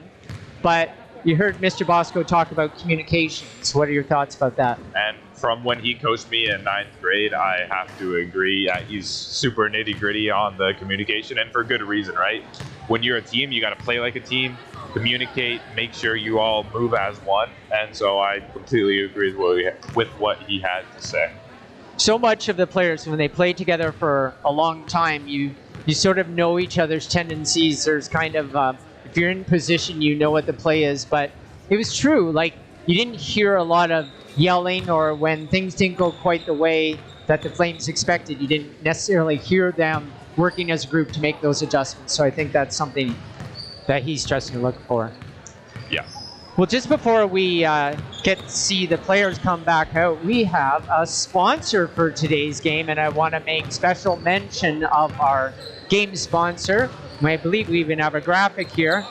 but you heard Mr. Bosco talk about communications. What are your thoughts about that? And from when he coached me in 9th grade, I have to agree. He's super nitty-gritty on the communication, and for good reason, right? When you're a team, you got to play like a team, communicate, make sure you all move as one. And so I completely agree with what he had to say. So much of the players, when they play together for a long time, you sort of know each other's tendencies. There's kind of, if you're in position, you know what the play is. But it was true. Like, you didn't hear a lot of yelling, or when things didn't go quite the way that the Flames expected, you didn't necessarily hear them working as a group to make those adjustments. So I think that's something that he's stressing to look for. Yeah. Well, just before we get to see the players come back out, we have a sponsor for today's game, and I want to make special mention of our game sponsor. I believe we even have a graphic here.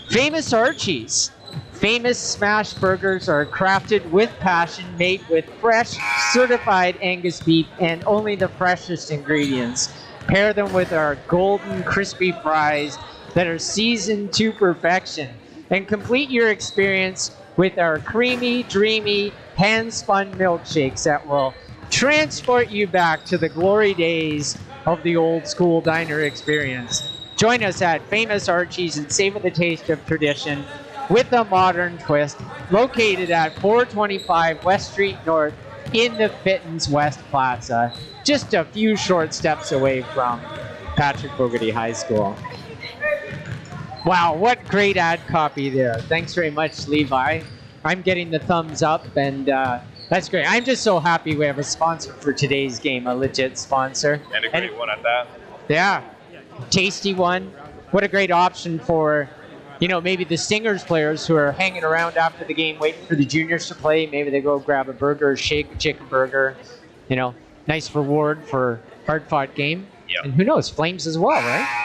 Famous Archie's. Famous smash burgers are crafted with passion, made with fresh, certified Angus beef and only the freshest ingredients. Pair them with our golden, crispy fries that are seasoned to perfection. And complete your experience with our creamy, dreamy, hand-spun milkshakes that will transport you back to the glory days of the old school diner experience. Join us at Famous Archie's and savor the taste of tradition with a modern twist, located at 425 West Street North in the Fittens West Plaza, just a few short steps away from Patrick Fogarty High School. Wow, what great ad copy there. Thanks very much, Levi. I'm getting the thumbs up, and that's great. I'm just so happy we have a sponsor for today's game, a legit sponsor. And a great one at that. Yeah, tasty one. What a great option for, you know, maybe the Stingers players who are hanging around after the game waiting for the juniors to play. Maybe they go grab a burger, shake a chicken burger. You know, nice reward for hard-fought game. Yep. And who knows, Flames as well, right?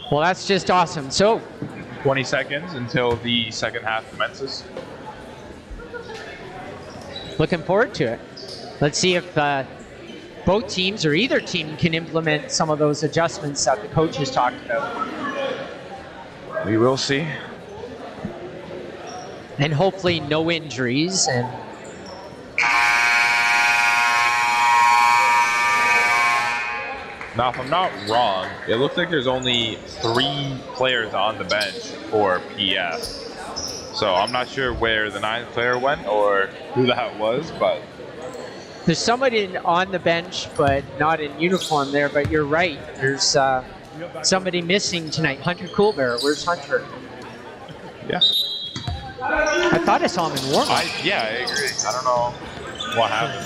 Well, that's just awesome. So, 20 seconds until the second half commences. looking forward to it. Let's see if both teams or either team can implement some of those adjustments that the coach has talked about. We will see. And hopefully no injuries. And now, if I'm not wrong, it looks like there's only 3 players on the bench for PS. So I'm not sure where the 9th player went or who that was, but there's somebody on the bench, but not in uniform there. But you're right. There's somebody missing tonight. Hunter Coolbear. Where's Hunter? yeah. I thought I saw him in warm-up. Yeah, I agree. I don't know what happened.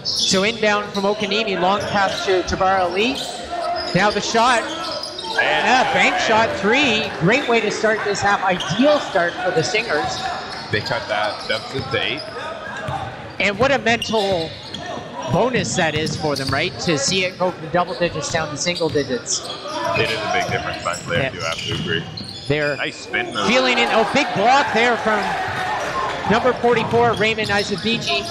So inbound from Okanimi, long pass to Jabbar Ali. Now the shot. Bank shot 3. Great way to start this half. Ideal start for the Stingers. They cut that deficit to 8. And what a mental bonus that is for them, right? To see it go from double digits down to single digits. It is a big difference mentally, I do have to agree. They're nice spin move. Feeling it. Oh, big block there from number 44, Raymond Isabici.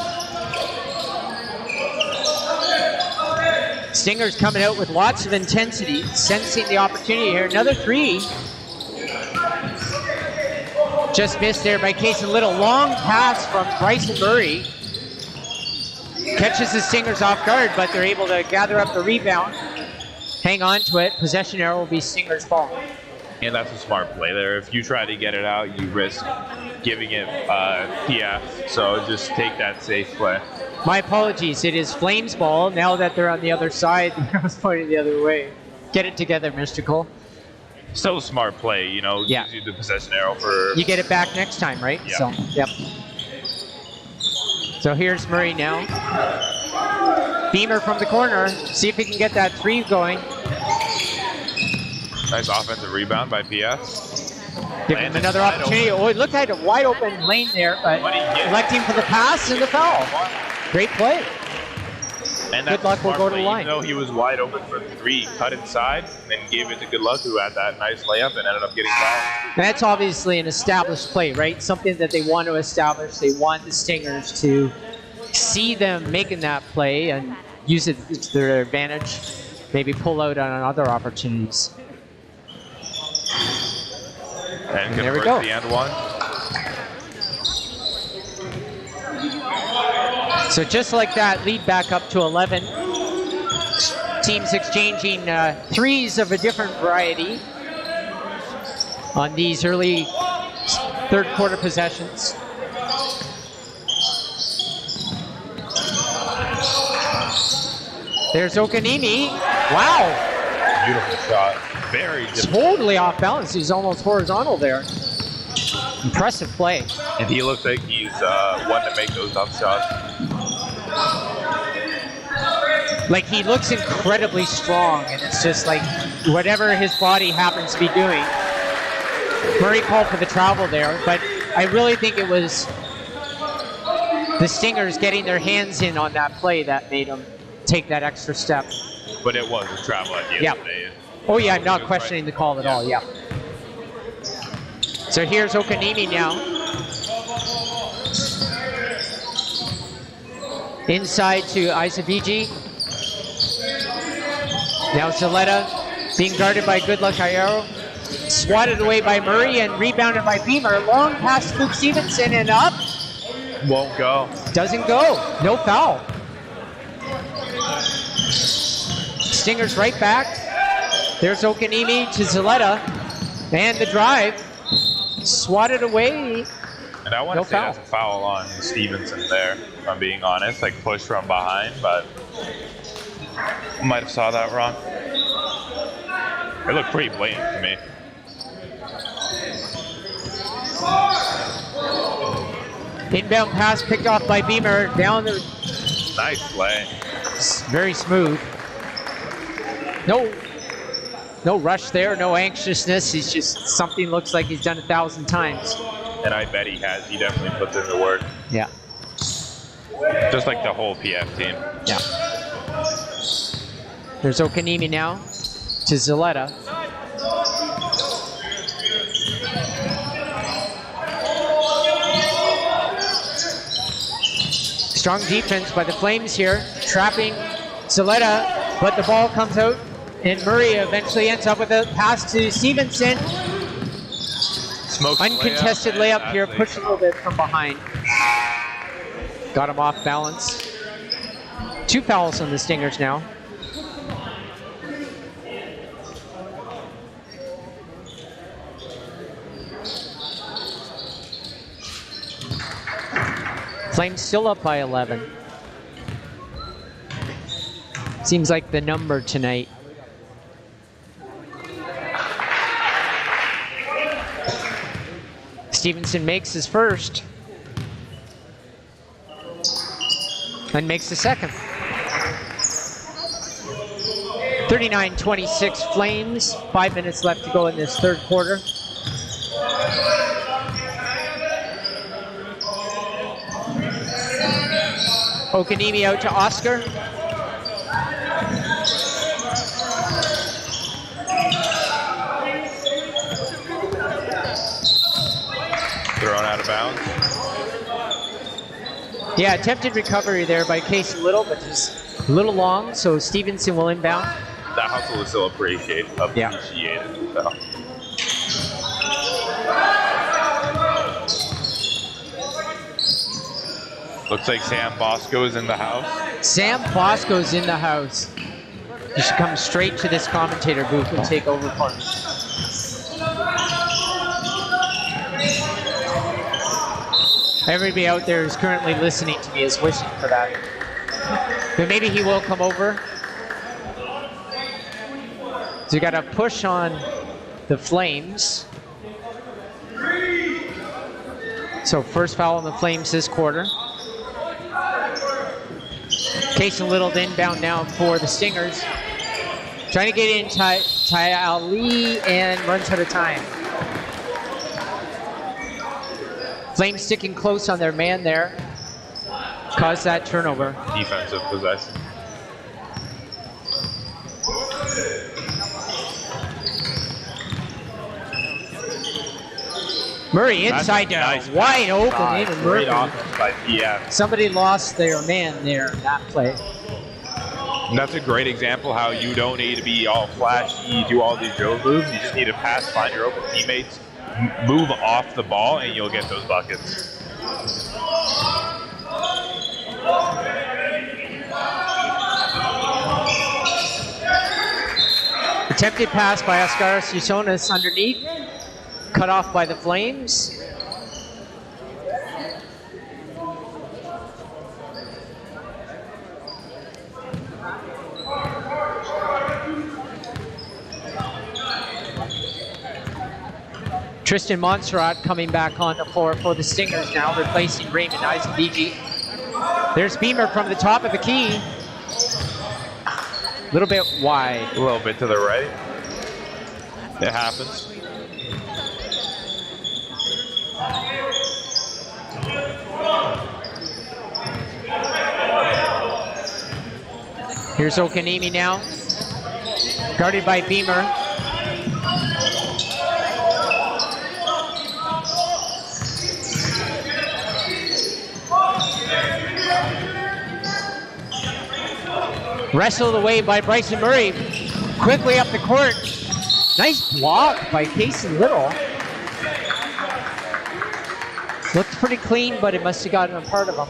Stingers coming out with lots of intensity, sensing the opportunity here. Another 3. Just missed there by Cason Little. Long pass from Bryson Murray. Catches the Stingers off guard, but they're able to gather up the rebound. Hang on to it. Possession arrow will be Stingers' ball. And that's a smart play there. If you try to get it out, you risk giving it PF. So just take that safe play. My apologies. It is Flames ball. Now that they're on the other side, I was pointing the other way. Get it together, Mr. Cole. Still a smart play, you know. Yeah. Gives you the possession arrow for. You get it back next time, right? Yeah. So, yep. So here's Murray now. Beamer from the corner. See if he can get that 3 going. Nice offensive rebound by PF. Give him another opportunity. Oh, it looked like a wide open lane there, but electing for the pass and the foul. Great play. And Good luck will go to the line. Even though he was wide open for 3, cut inside, and then gave it to Good Luck, who had that nice layup and ended up getting fouled. And that's obviously an established play, right? Something that they want to establish. They want the Stingers to see them making that play and use it to their advantage. Maybe pull out on other opportunities. And there we go. The end one. So just like that, lead back up to 11. Teams exchanging threes of a different variety on these early third quarter possessions. There's Okanimi. Wow. Beautiful shot. Very difficult. Totally off balance. He's almost horizontal there. Impressive play. And he looks like he's one to make those tough shots. Like, he looks incredibly strong, and it's just like whatever his body happens to be doing. Murray called for the travel there, but I really think it was the Stingers getting their hands in on that play that made him take that extra step. But it was a travel at the end of the day. Oh yeah, I'm not questioning the call at all, yeah. So here's Okanimi now. Inside to Isaviji. Now Zaletta being guarded by Good Luck Ayaro. Swatted away by Murray and rebounded by Beamer. Long pass to Luke Stevenson and up. Won't go. Doesn't go. No foul. Stingers right back. There's Okanimi to Zaletta. And the drive. Swatted away. And I want to say that's a foul on Stevenson there, if I'm being honest. Like, push from behind, but I might have saw that wrong. It looked pretty blatant to me. Inbound pass picked off by Beamer. Down the... Nice play. Very smooth. No rush there, no anxiousness. He's just, something looks like he's done 1,000 times. And I bet he has. He definitely puts in the work. Yeah. Just like the whole PF team. Yeah. There's Okanimi now to Zaletta. Strong defense by the Flames here, trapping Zaletta, but the ball comes out, and Murray eventually ends up with a pass to Stevenson. Uncontested layup here, pushed a little bit from behind. Got him off balance. 2 fouls on the Stingers now. Flames still up by 11. Seems like the number tonight. Stevenson makes his first. And makes the second. 39-26 Flames. 5 minutes left to go in this third quarter. Okanimi out to Oscar. Thrown out of bounds. Yeah, attempted recovery there by Casey Little, but just a little long, so Stevenson will inbound. That hustle is still appreciated. So. Looks like Sam Bosco is in the house. Sam Bosco's in the house. You should come straight to this commentator booth and take over for me. Everybody out there who's currently listening to me is wishing for that. But maybe he will come over. So you got a push on the Flames. So first foul on the Flames this quarter. Casey Little inbound now for the Stingers. Trying to get in Ty Ali and runs out of time. Flames sticking close on their man there. Caused that turnover. Defensive possession. Murray inside down, nice wide open. Even Great Murphy. offense by PF. Somebody lost their man there in that play. And that's a great example how you don't need to be all flashy, do all these drill moves. You just need to pass, find your open teammates, move off the ball, and you'll get those buckets. Attempted pass by Oscar Susonis underneath. Cut off by the Flames. Tristan Montserrat coming back on the floor for the Stingers now, replacing Raymond Isabigi. There's Beamer from the top of the key. A little bit wide. A little bit to the right. It happens. Here's Okanemi now. Guarded by Beamer. Wrestled away by Bryson Murray. Quickly up the court. Nice block by Casey Little. Looked pretty clean, but it must have gotten a part of him.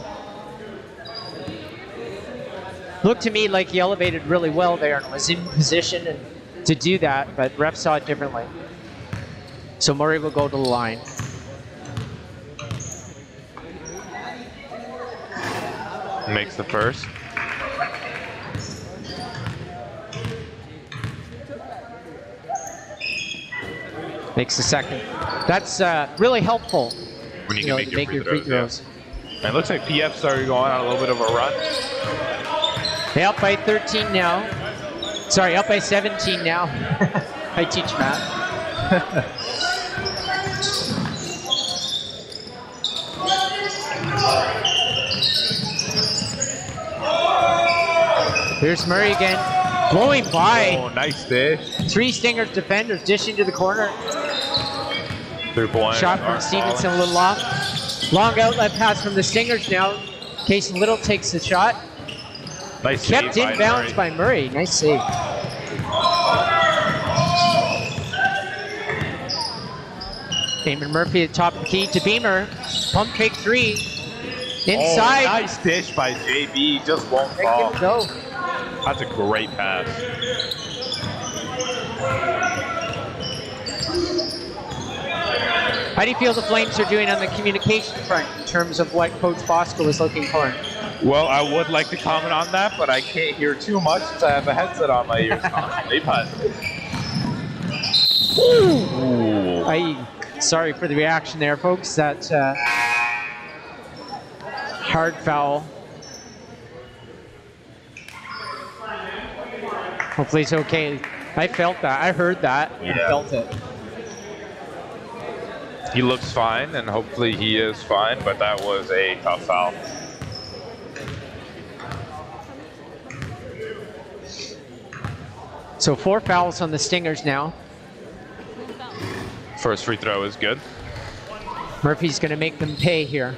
Looked to me like he elevated really well there and was in position and to do that, but ref saw it differently. So Murray will go to the line. Makes the first. Makes the second. That's really helpful. When you know, can to make your free throws. Yeah. And it looks like PF started going on a little bit of a run. They up by 13 now. Sorry, up by 17 now. I teach math. Here's Murray again. Blowing by. Oh, nice dish. 3 Stingers defenders dishing to the corner. 3-point. Shot from Stevenson a little off. Long outlet pass from the Stingers now. Casey Little takes the shot. Nice Kept save in bounds by Murray. Nice save. Damon Murphy at the top of the key to Beamer. Pump fake 3. Inside. Oh, nice dish by JB. Just won't Make fall. him go. That's a great pass. How do you feel the Flames are doing on the communication front in terms of what Coach Bosco is looking for? Well, I would like to comment on that, but I can't hear too much since I have a headset on my ears constantly. But Sorry for the reaction there, folks. That's hard foul. Hopefully it's okay. I felt that. I heard that. Yeah. I felt it. he looks fine, and hopefully he is fine, but that was a tough foul. So 4 fouls on the Stingers now. First free throw is good. Murphy's going to make them pay here.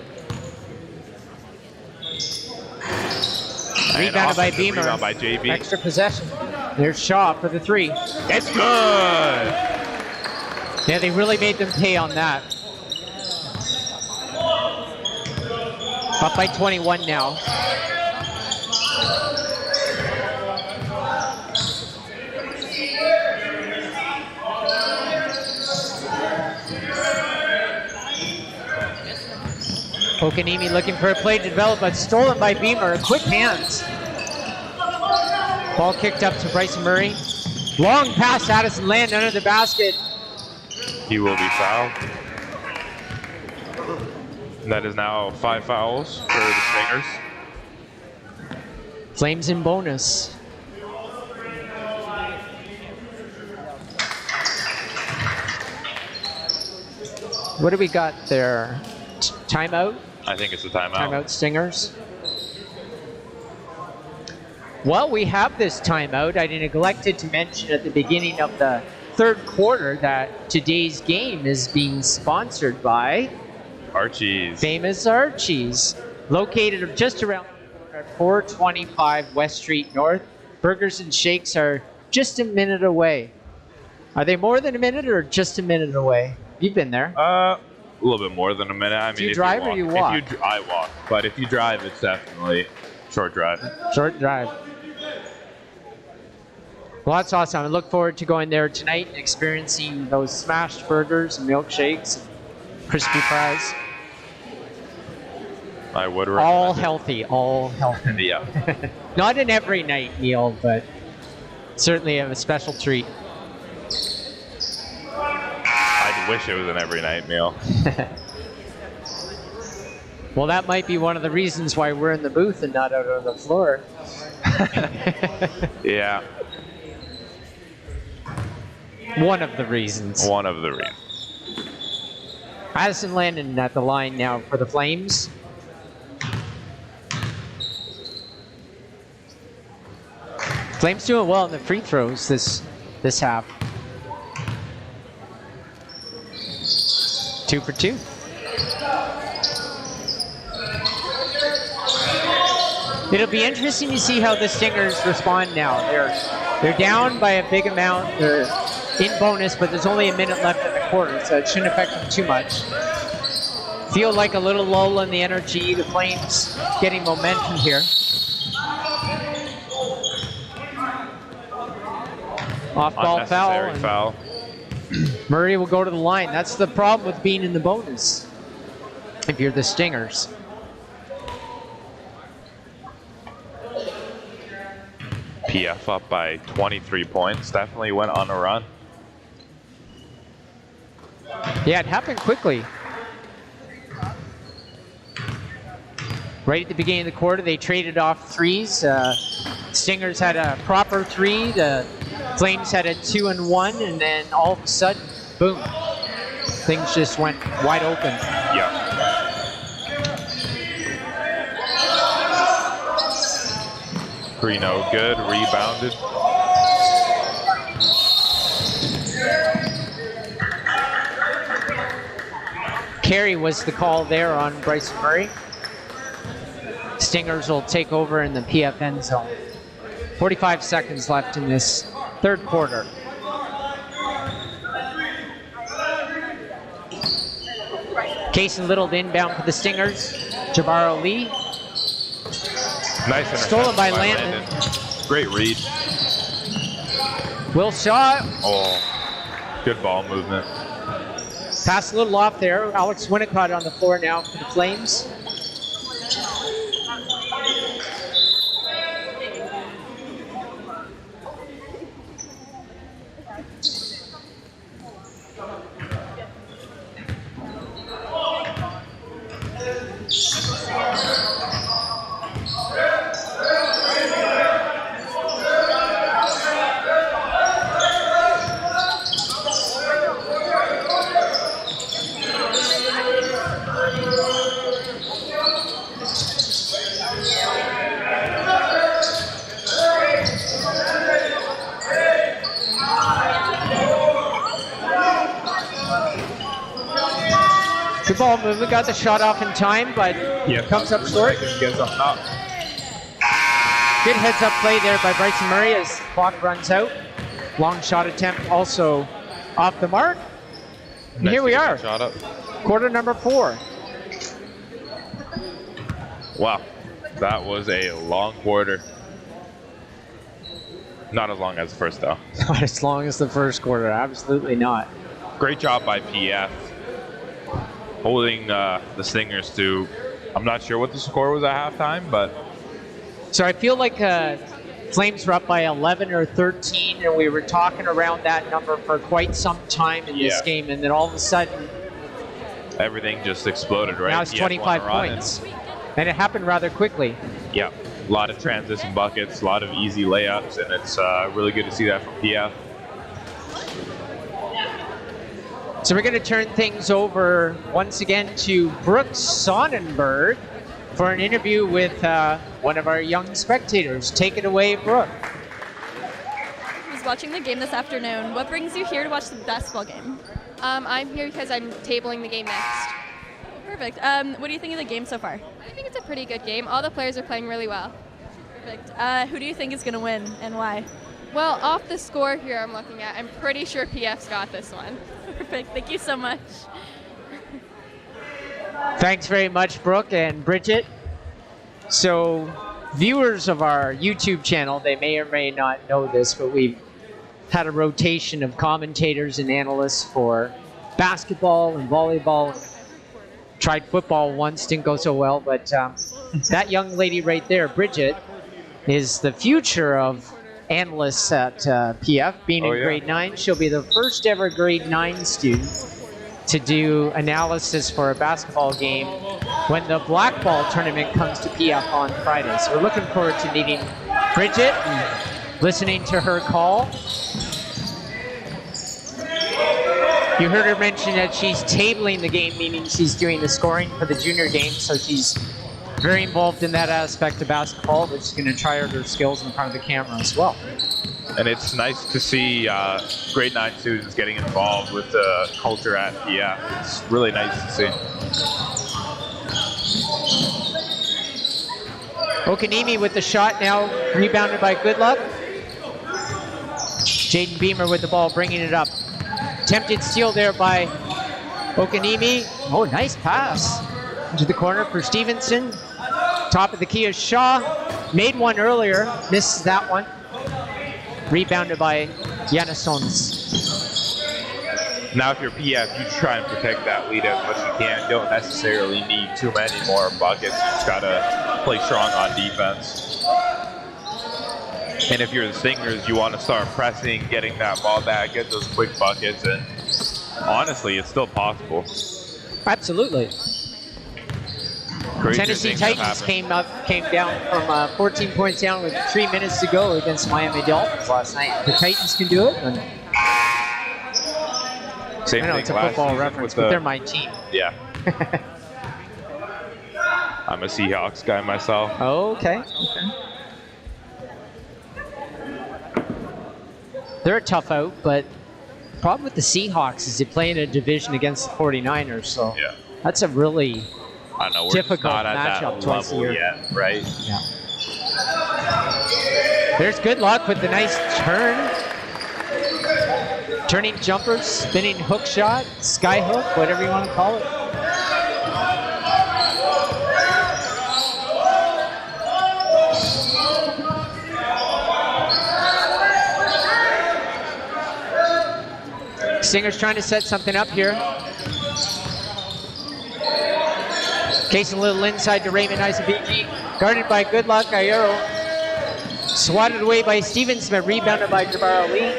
Rebounded by Beamer. Rebound by JB. Extra possession. There's Shaw for the 3. It's good! Yeah, they really made them pay on that. Up by 21 now. Okanemi looking for a play to develop, but stolen by Beamer. Quick hands. Ball kicked up to Bryson Murray. Long pass, Addison Land under the basket. He will be fouled. And that is now 5 fouls for the Stingers. Flames in bonus. What do we got there? Timeout? I think it's a timeout. Timeout Stingers. Well, we have this timeout. I neglected to mention at the beginning of the third quarter that today's game is being sponsored by Archie's. Famous Archie's, located just around the corner at 425 West Street North. Burgers and shakes are just a minute away. Are they more than a minute or just a minute away? You've been there. A little bit more than a minute. I mean, Do you if drive you walk, or you walk? I walk, but if you drive, it's definitely short drive. Short drive. Well, that's awesome. I look forward to going there tonight and experiencing those smashed burgers and milkshakes, and crispy fries. I would recommend All it. healthy, all healthy. Yeah. Not an every night meal, but certainly a special treat. I wish it was an every night meal. Well, that might be one of the reasons why we're in the booth and not out on the floor. Yeah, One of the reasons. one of the reasons. Addison Landon at the line now for the Flames. Flames doing well in the free throws this half. 2 for 2. It'll be interesting to see how the Stingers respond now. They're down by a big amount. They're in bonus, but there's only a minute left in the quarter, so it shouldn't affect them too much. Feel like a little lull in the energy. The Flames getting momentum here. Off-ball foul. Unnecessary foul. Murray will go to the line. That's the problem with being in the bonus if you're the Stingers. PF up by 23 points. Definitely went on a run. Yeah, it happened quickly. Right at the beginning of the quarter, they traded off threes. Stingers had a proper three. The Flames had a 2 and 1, and then all of a sudden, boom, things just went wide open. Yeah. Greeno good, rebounded. Carey was the call there on Bryson Murray. Stingers will take over in the PFN zone. 45 seconds left in this third quarter. Casey Little to inbound for the Stingers. Jabbar Ali. Nice interception Stolen by Landon. Great read. Will Shaw. Oh, good ball movement. Pass a little off there. Alex Winnicott on the floor now for the Flames. Good ball movement, got the shot off in time, but comes up short. Get something up. Good heads-up play there by Bryson Murray as the clock runs out. Long shot attempt also off the mark. And here we are, Shot up. quarter number 4. Wow, that was a long quarter. Not as long as the first though. Not as long as the first quarter, absolutely not. Great job by PF. Holding the Stingers to, I'm not sure what the score was at halftime, but. So I feel like Flames were up by 11 or 13, and we were talking around that number for quite some time in this game, and then all of a sudden, everything just exploded, right? now it's 25 points. And it happened rather quickly. Yeah, a lot of transition buckets, a lot of easy layups, and it's really good to see that from PF. So we're going to turn things over once again to Brooks Sonnenberg for an interview with one of our young spectators. Take it away, Brooke. I was watching the game this afternoon. What brings you here to watch the basketball game? I'm here because I'm tabling the game next. Perfect. What do you think of the game so far? I think it's a pretty good game. All the players are playing really well. Perfect. Who do you think is going to win and why? Well, off the score here I'm looking at, I'm pretty sure PF's got this one. Perfect. Thank you so much. Thanks very much, Brooke and Bridget. So, viewers of our YouTube channel, they may or may not know this, but we've had a rotation of commentators and analysts for basketball and volleyball. Tried football once, didn't go so well, but that young lady right there, Bridget, is the future of analysts at PF, being in grade 9. She'll be the first ever grade 9 student to do analysis for a basketball game when the black ball tournament comes to PF on Friday. So we're looking forward to meeting Bridget, listening to her call. You heard her mention that she's tabling the game, meaning she's doing the scoring for the junior game, so she's very involved in that aspect of basketball, but she's going to try her skills in front of the camera as well. And it's nice to see grade 9 students getting involved with the culture at PF. It's really nice to see. Okanimi with the shot now, rebounded by Goodluck. Jaden Beamer with the ball, bringing it up. Attempted steal there by Okanimi. Oh, nice pass into the corner for Stevenson. Top of the key is Shaw. Made one earlier, misses that one. Rebounded by Yannisons. Now if you're PF, you try and protect that lead as much as you can. You don't necessarily need too many more buckets. You just got to play strong on defense. And if you're the Stingers, you want to start pressing, getting that ball back, get those quick buckets, and honestly, it's still possible. Absolutely. Crazy Tennessee things Titans have came down from 14 points down with 3 minutes to go against Miami Dolphins last night. The Titans can do it. And Same I know thing it's a last football season reference, with but they're my team. Yeah. I'm a Seahawks guy myself. Oh, okay. They're a tough out, but the problem with the Seahawks is they play in a division against the 49ers, so Yeah. that's a really I know we're just difficult not at matchup that twice a level year. yet, right? Yeah. There's Goodluck with the nice turn. Turning jumper, spinning hook shot, sky hook, whatever you want to call it. Stinger's trying to set something up here. Casing a little inside to Raymond Isabigi. Guarded by Goodluck, Ayero. Swatted away by Stevenson, but rebounded by Jabbar Ali.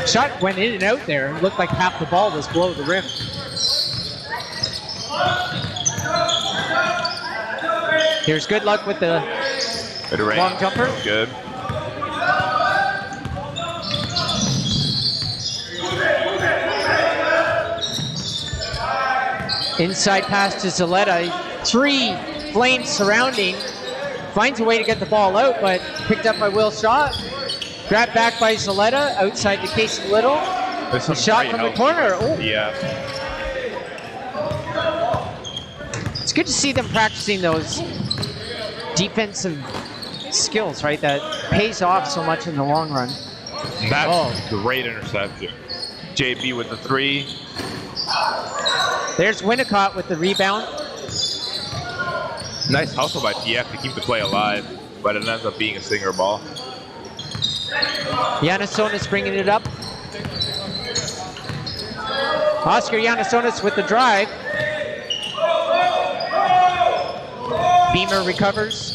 Shot went in and out there. It looked like half the ball was below the rim. Here's Goodluck with the long jumper. Good. Inside pass to Zaletta. 3 Flames surrounding. Finds a way to get the ball out, but picked up by Will Shaw. Grabbed back by Zaletta. Outside to Casey Little. The shot from the corner. Oh. Yeah. It's good to see them practicing those defensive skills, right? That pays off so much in the long run. That's great interception. JB with the 3. There's Winnicott with the rebound. Nice hustle by TF to keep the play alive, but it ends up being a Stinger ball. Yannissonis bringing it up. Oscar Yannissonis with the drive. Beamer recovers.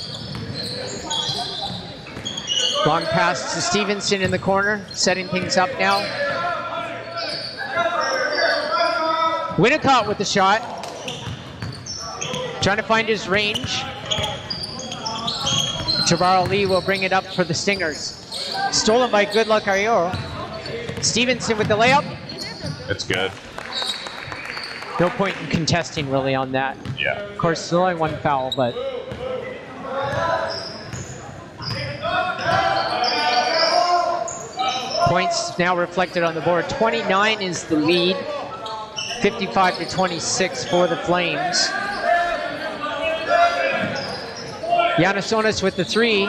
Long pass to Stevenson in the corner, setting things up now. Winnicott with the shot. Trying to find his range. Jabbar Ali will bring it up for the Stingers. Stolen by Goodluck Ayoro. Stevenson with the layup. It's good. No point in contesting really on that. Yeah. Of course, there's only one foul, but points now reflected on the board. 29 is the lead. 55-26 for the Flames. Yannissonis with the 3.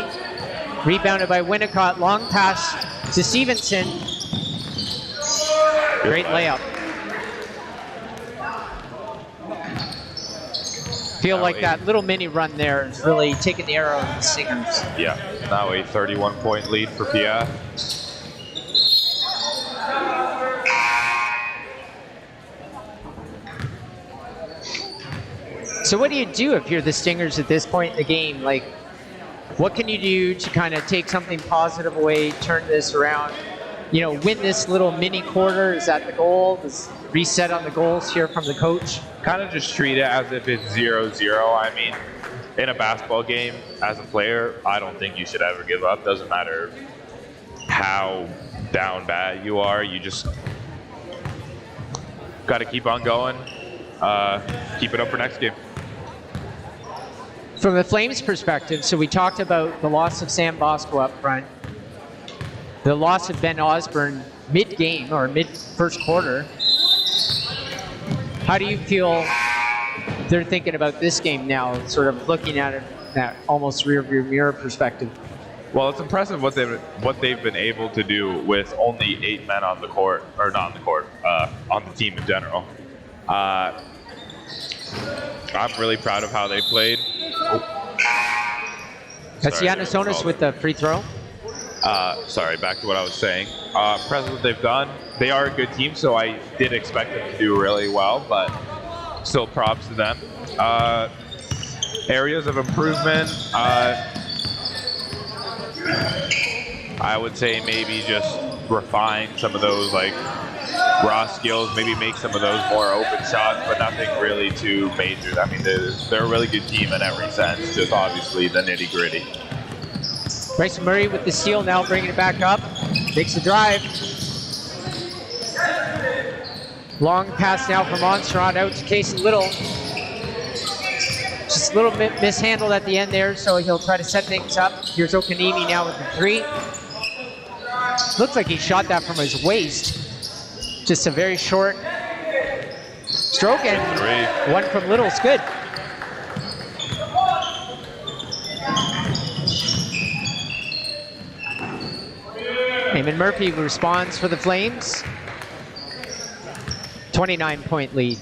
Rebounded by Winnicott. Long pass to Stevenson. Great layup. Feel like that little mini run there is really taking the arrow of the Stingers. Yeah. Now a 31-point lead for PF. So what do you do if you're the Stingers at this point in the game? Like, what can you do to kind of take something positive away, turn this around, you know, win this little mini quarter? Is that the goal? Does reset on the goals here from the coach? Kind of just treat it as if it's 0-0. I mean, in a basketball game, as a player, I don't think you should ever give up. Doesn't matter how down bad you are. You just got to keep on going. Keep it up for next game. From the Flames' perspective, so we talked about the loss of Sam Bosco up front, the loss of Ben Osborne mid-game or mid-first quarter. How do you feel they're thinking about this game now, sort of looking at it that almost rear-view mirror perspective? Well, it's impressive what they've been able to do with only 8 men on the court, or not on the court, on the team in general. I'm really proud of how they played. That's Giannissonis with the free throw. Sorry, back to what I was saying. Impressive what they've done. They are a good team, so I did expect them to do really well, but still props to them. Areas of improvement, I would say maybe just refine some of those like raw skills, maybe make some of those more open shots, but nothing really too major. I mean, they're a really good team in every sense, just obviously the nitty gritty. Bryson Murray with the steal, now bringing it back up, makes the drive. Long pass now from Montserrat out to Casey Little. Just a little bit mishandled at the end there, so he'll try to set things up. Here's Okanimi now with the 3. Looks like he shot that from his waist. Just a very short stroke, and 3. One from Little's good. Eamon Murphy responds for the Flames. 29-point lead.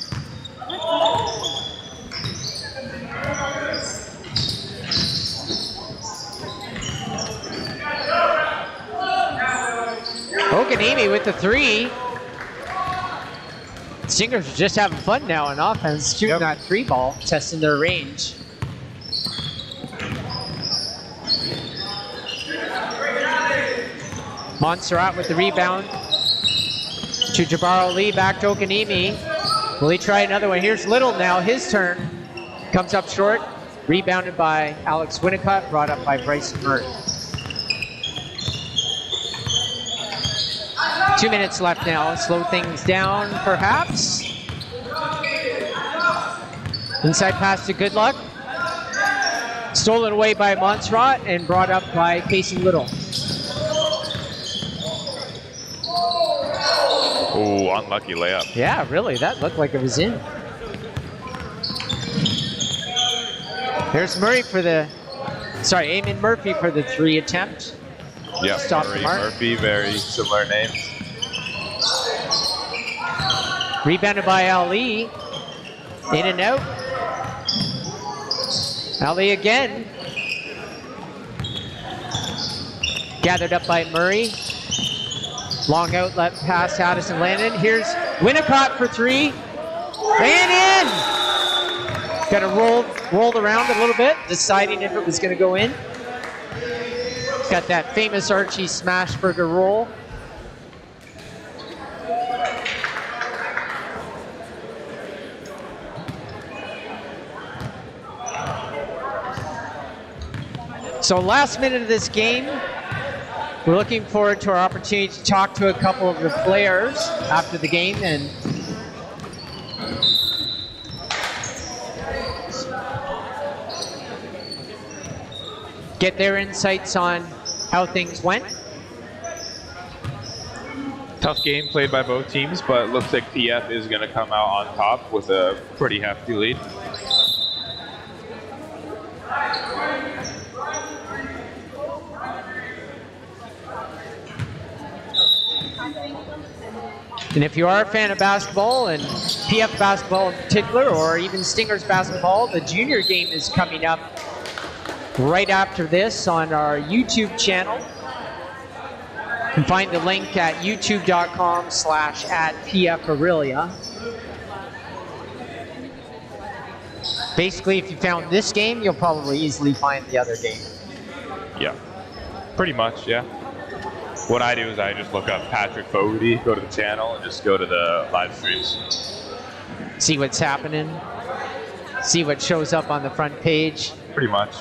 Okanimi with the 3. Stingers are just having fun now on offense, shooting that 3 ball, testing their range. Montserrat with the rebound to Jabbar Ali, back to Okanimi. Will he try another one? Here's Little now, his turn. Comes up short, rebounded by Alex Winnicott, brought up by Bryson Murray. 2 minutes left now, slow things down perhaps. Inside pass to Goodluck. Stolen away by Montserrat and brought up by Casey Little. Ooh, unlucky layup. Yeah, really, that looked like it was in. There's Murray for the, Eamon Murphy for the 3 attempt. Yeah, Stop Murray, the mark. Murphy, very similar names. Rebounded by Ali. In and out. Ali again. Gathered up by Murray. Long outlet pass to Addison Landon. Here's Winnicott for 3. And in! Got it rolled around a little bit, deciding if it was going to go in. Got that famous Archie Smashburger roll. So last minute of this game, we're looking forward to our opportunity to talk to a couple of the players after the game and get their insights on how things went. Tough game played by both teams, but it looks like PF is going to come out on top with a pretty hefty lead. And if you are a fan of basketball, and PF basketball in particular, or even Stingers basketball, the junior game is coming up right after this on our YouTube channel. You can find the link at youtube.com/@PFAurelia. Basically, if you found this game, you'll probably easily find the other game. Yeah, pretty much, yeah. What I do is I just look up Patrick Fogarty, go to the channel, and just go to the live streams. See what's happening. See what shows up on the front page. pretty much.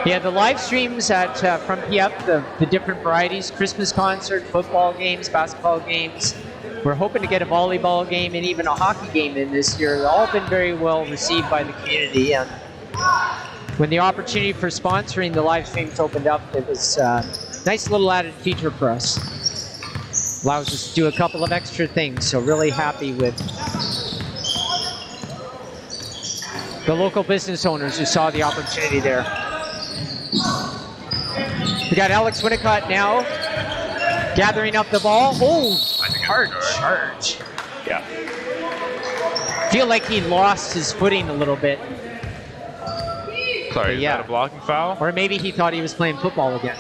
Yeah, the live streams at from PF, the different varieties, Christmas concert, football games, basketball games. We're hoping to get a volleyball game and even a hockey game in this year. They've all been very well received by the community. And when the opportunity for sponsoring the live streams opened up, it was a nice little added feature for us. Allows us to do a couple of extra things. So really happy with the local business owners who saw the opportunity there. We got Alex Winnicott now gathering up the ball. Oh, hard charge. Yeah. Feel like he lost his footing a little bit. Sorry, is that a blocking foul? Or maybe he thought he was playing football again.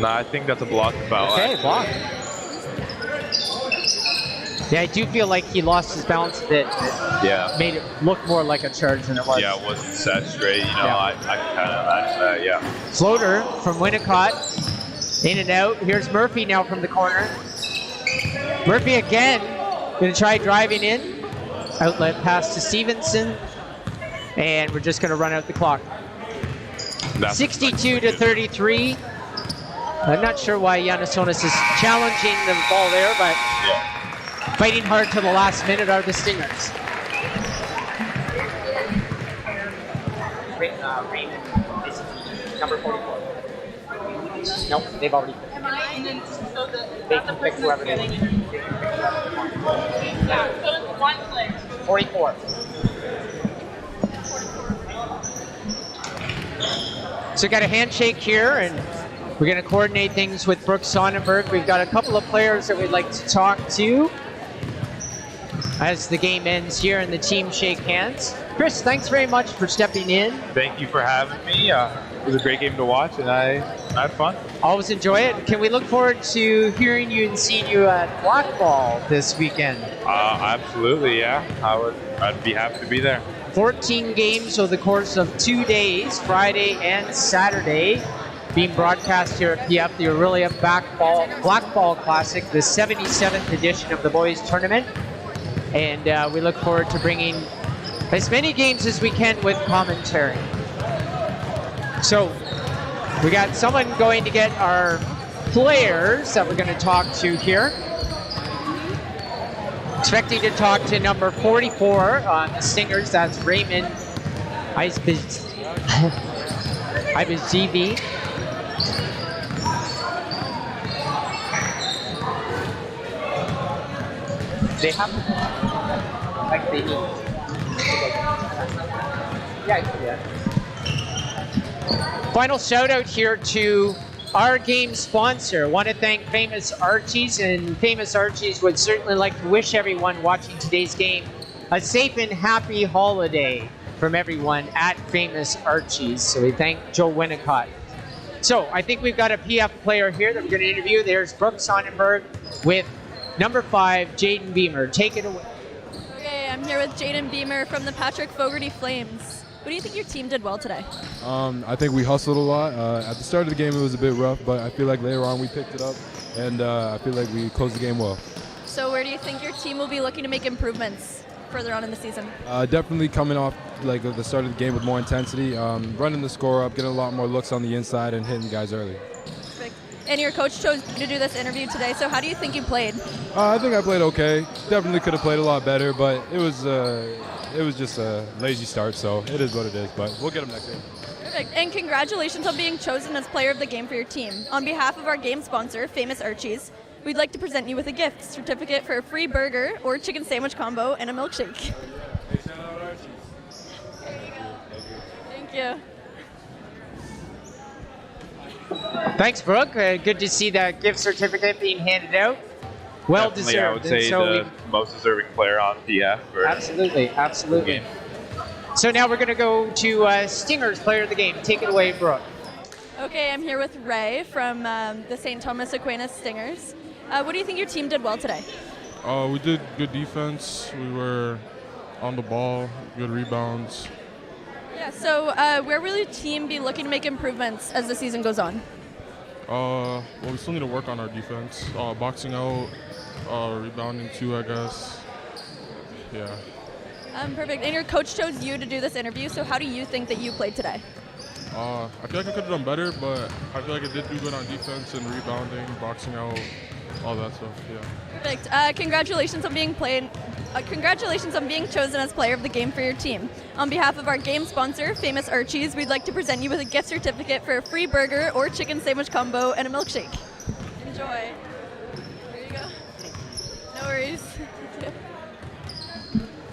No, I think that's a blocking foul. Okay, block. Yeah, I do feel like he lost his balance a bit. Yeah. Made it look more like a charge than it was. Yeah, it wasn't set straight. You know, I can kind of imagine that, yeah. Floater from Winnicott. In and out. Here's Murphy now from the corner. Murphy again. Going to try driving in. Outlet pass to Stevenson. And we're just going to run out the clock. 62-33. I'm not sure why Yanasonis is challenging the ball there, but fighting hard to the last minute are the Stingers. Raymond is number 44. Nope, they've already picked. They can pick whoever they want. Yeah, so it's one player. 44. So we got a handshake here, and we're going to coordinate things with Brooks Sonnenberg. We've got a couple of players that we'd like to talk to as the game ends here and the team shake hands. Chris, thanks very much for stepping in. Thank you for having me. It was a great game to watch, and I had fun. Always enjoy it. Can we look forward to hearing you and seeing you at Blackball this weekend? Absolutely, yeah. I'd be happy to be there. 14 games over the course of 2 days, Friday and Saturday, being broadcast here at PF, the Aurelia Blackball Classic, the 77th edition of the boys tournament. And we look forward to bringing as many games as we can with commentary. So we got someone going to get our players that we're going to talk to here. Expecting to talk to number 44 on the Stingers. That's Raymond Ibezivi. They have like they need. Yeah. Final shout out here to our game sponsor. Want to thank Famous Archies, and Famous Archies would certainly like to wish everyone watching today's game a safe and happy holiday from everyone at Famous Archies. So we thank Joe Winnicott. So I think we've got a PF player here that we're going to interview. There's Brooks Sonnenberg with number 5, Jaden Beamer. Take it away. Okay, I'm here with Jaden Beamer from the Patrick Fogarty Flames. What do you think your team did well today? I think we hustled a lot. At the start of the game, it was a bit rough, but I feel like later on we picked it up, and I feel like we closed the game well. So where do you think your team will be looking to make improvements further on in the season? Definitely coming off like the start of the game with more intensity, running the score up, getting a lot more looks on the inside, and hitting guys early. Perfect. And your coach chose you to do this interview today, so how do you think you played? I think I played okay. Definitely could have played a lot better, but it was just a lazy start, so it is what it is, but we'll get them next game. Perfect. And congratulations on being chosen as player of the game for your team. On behalf of our game sponsor, Famous Archies, we'd like to present you with a gift certificate for a free burger or chicken sandwich combo and a milkshake. Hey, shout out Archies. There you go. Thank you. Thanks, Brooke. Good to see that gift certificate being handed out. Well Definitely, deserved. I would say the most deserving player on PF. Absolutely. So now we're going to go to Stingers player of the game. Take it away, Brooke. Okay, I'm here with Ray from the St. Thomas Aquinas Stingers. What do you think your team did well today? We did good defense. We were on the ball, good rebounds. Yeah, so where will your team be looking to make improvements as the season goes on? Well, we still need to work on our defense. Boxing out, rebounding too, I guess. Yeah. Perfect. And your coach chose you to do this interview, so how do you think that you played today? I feel like I could have done better, but I feel like I did do good on defense and rebounding, boxing out, all that stuff. Yeah. Perfect. Congratulations on being chosen as player of the game for your team. On behalf of our game sponsor, Famous Archie's, we'd like to present you with a gift certificate for a free burger or chicken sandwich combo and a milkshake. Enjoy. Here you go. No worries.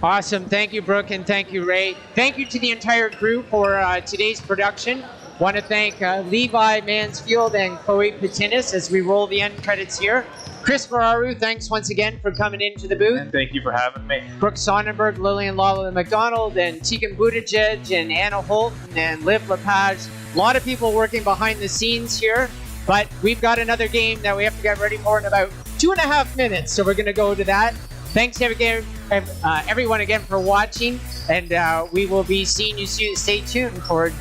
Awesome. Thank you, Brooke, and thank you, Ray. Thank you to the entire crew for today's production. Want to thank Levi Mansfield and Chloe Patinis as we roll the end credits here. Chris Ferraru, thanks once again for coming into the booth. And thank you for having me. Brooke Sonnenberg, Lillian Lala McDonald, and Tegan Buttigieg, and Anna Holt, and Liv Lepage. A lot of people working behind the scenes here, but we've got another game that we have to get ready for in about 2.5 minutes, so we're going to go to that. Thanks everyone again for watching, and we will be seeing you soon. Stay tuned for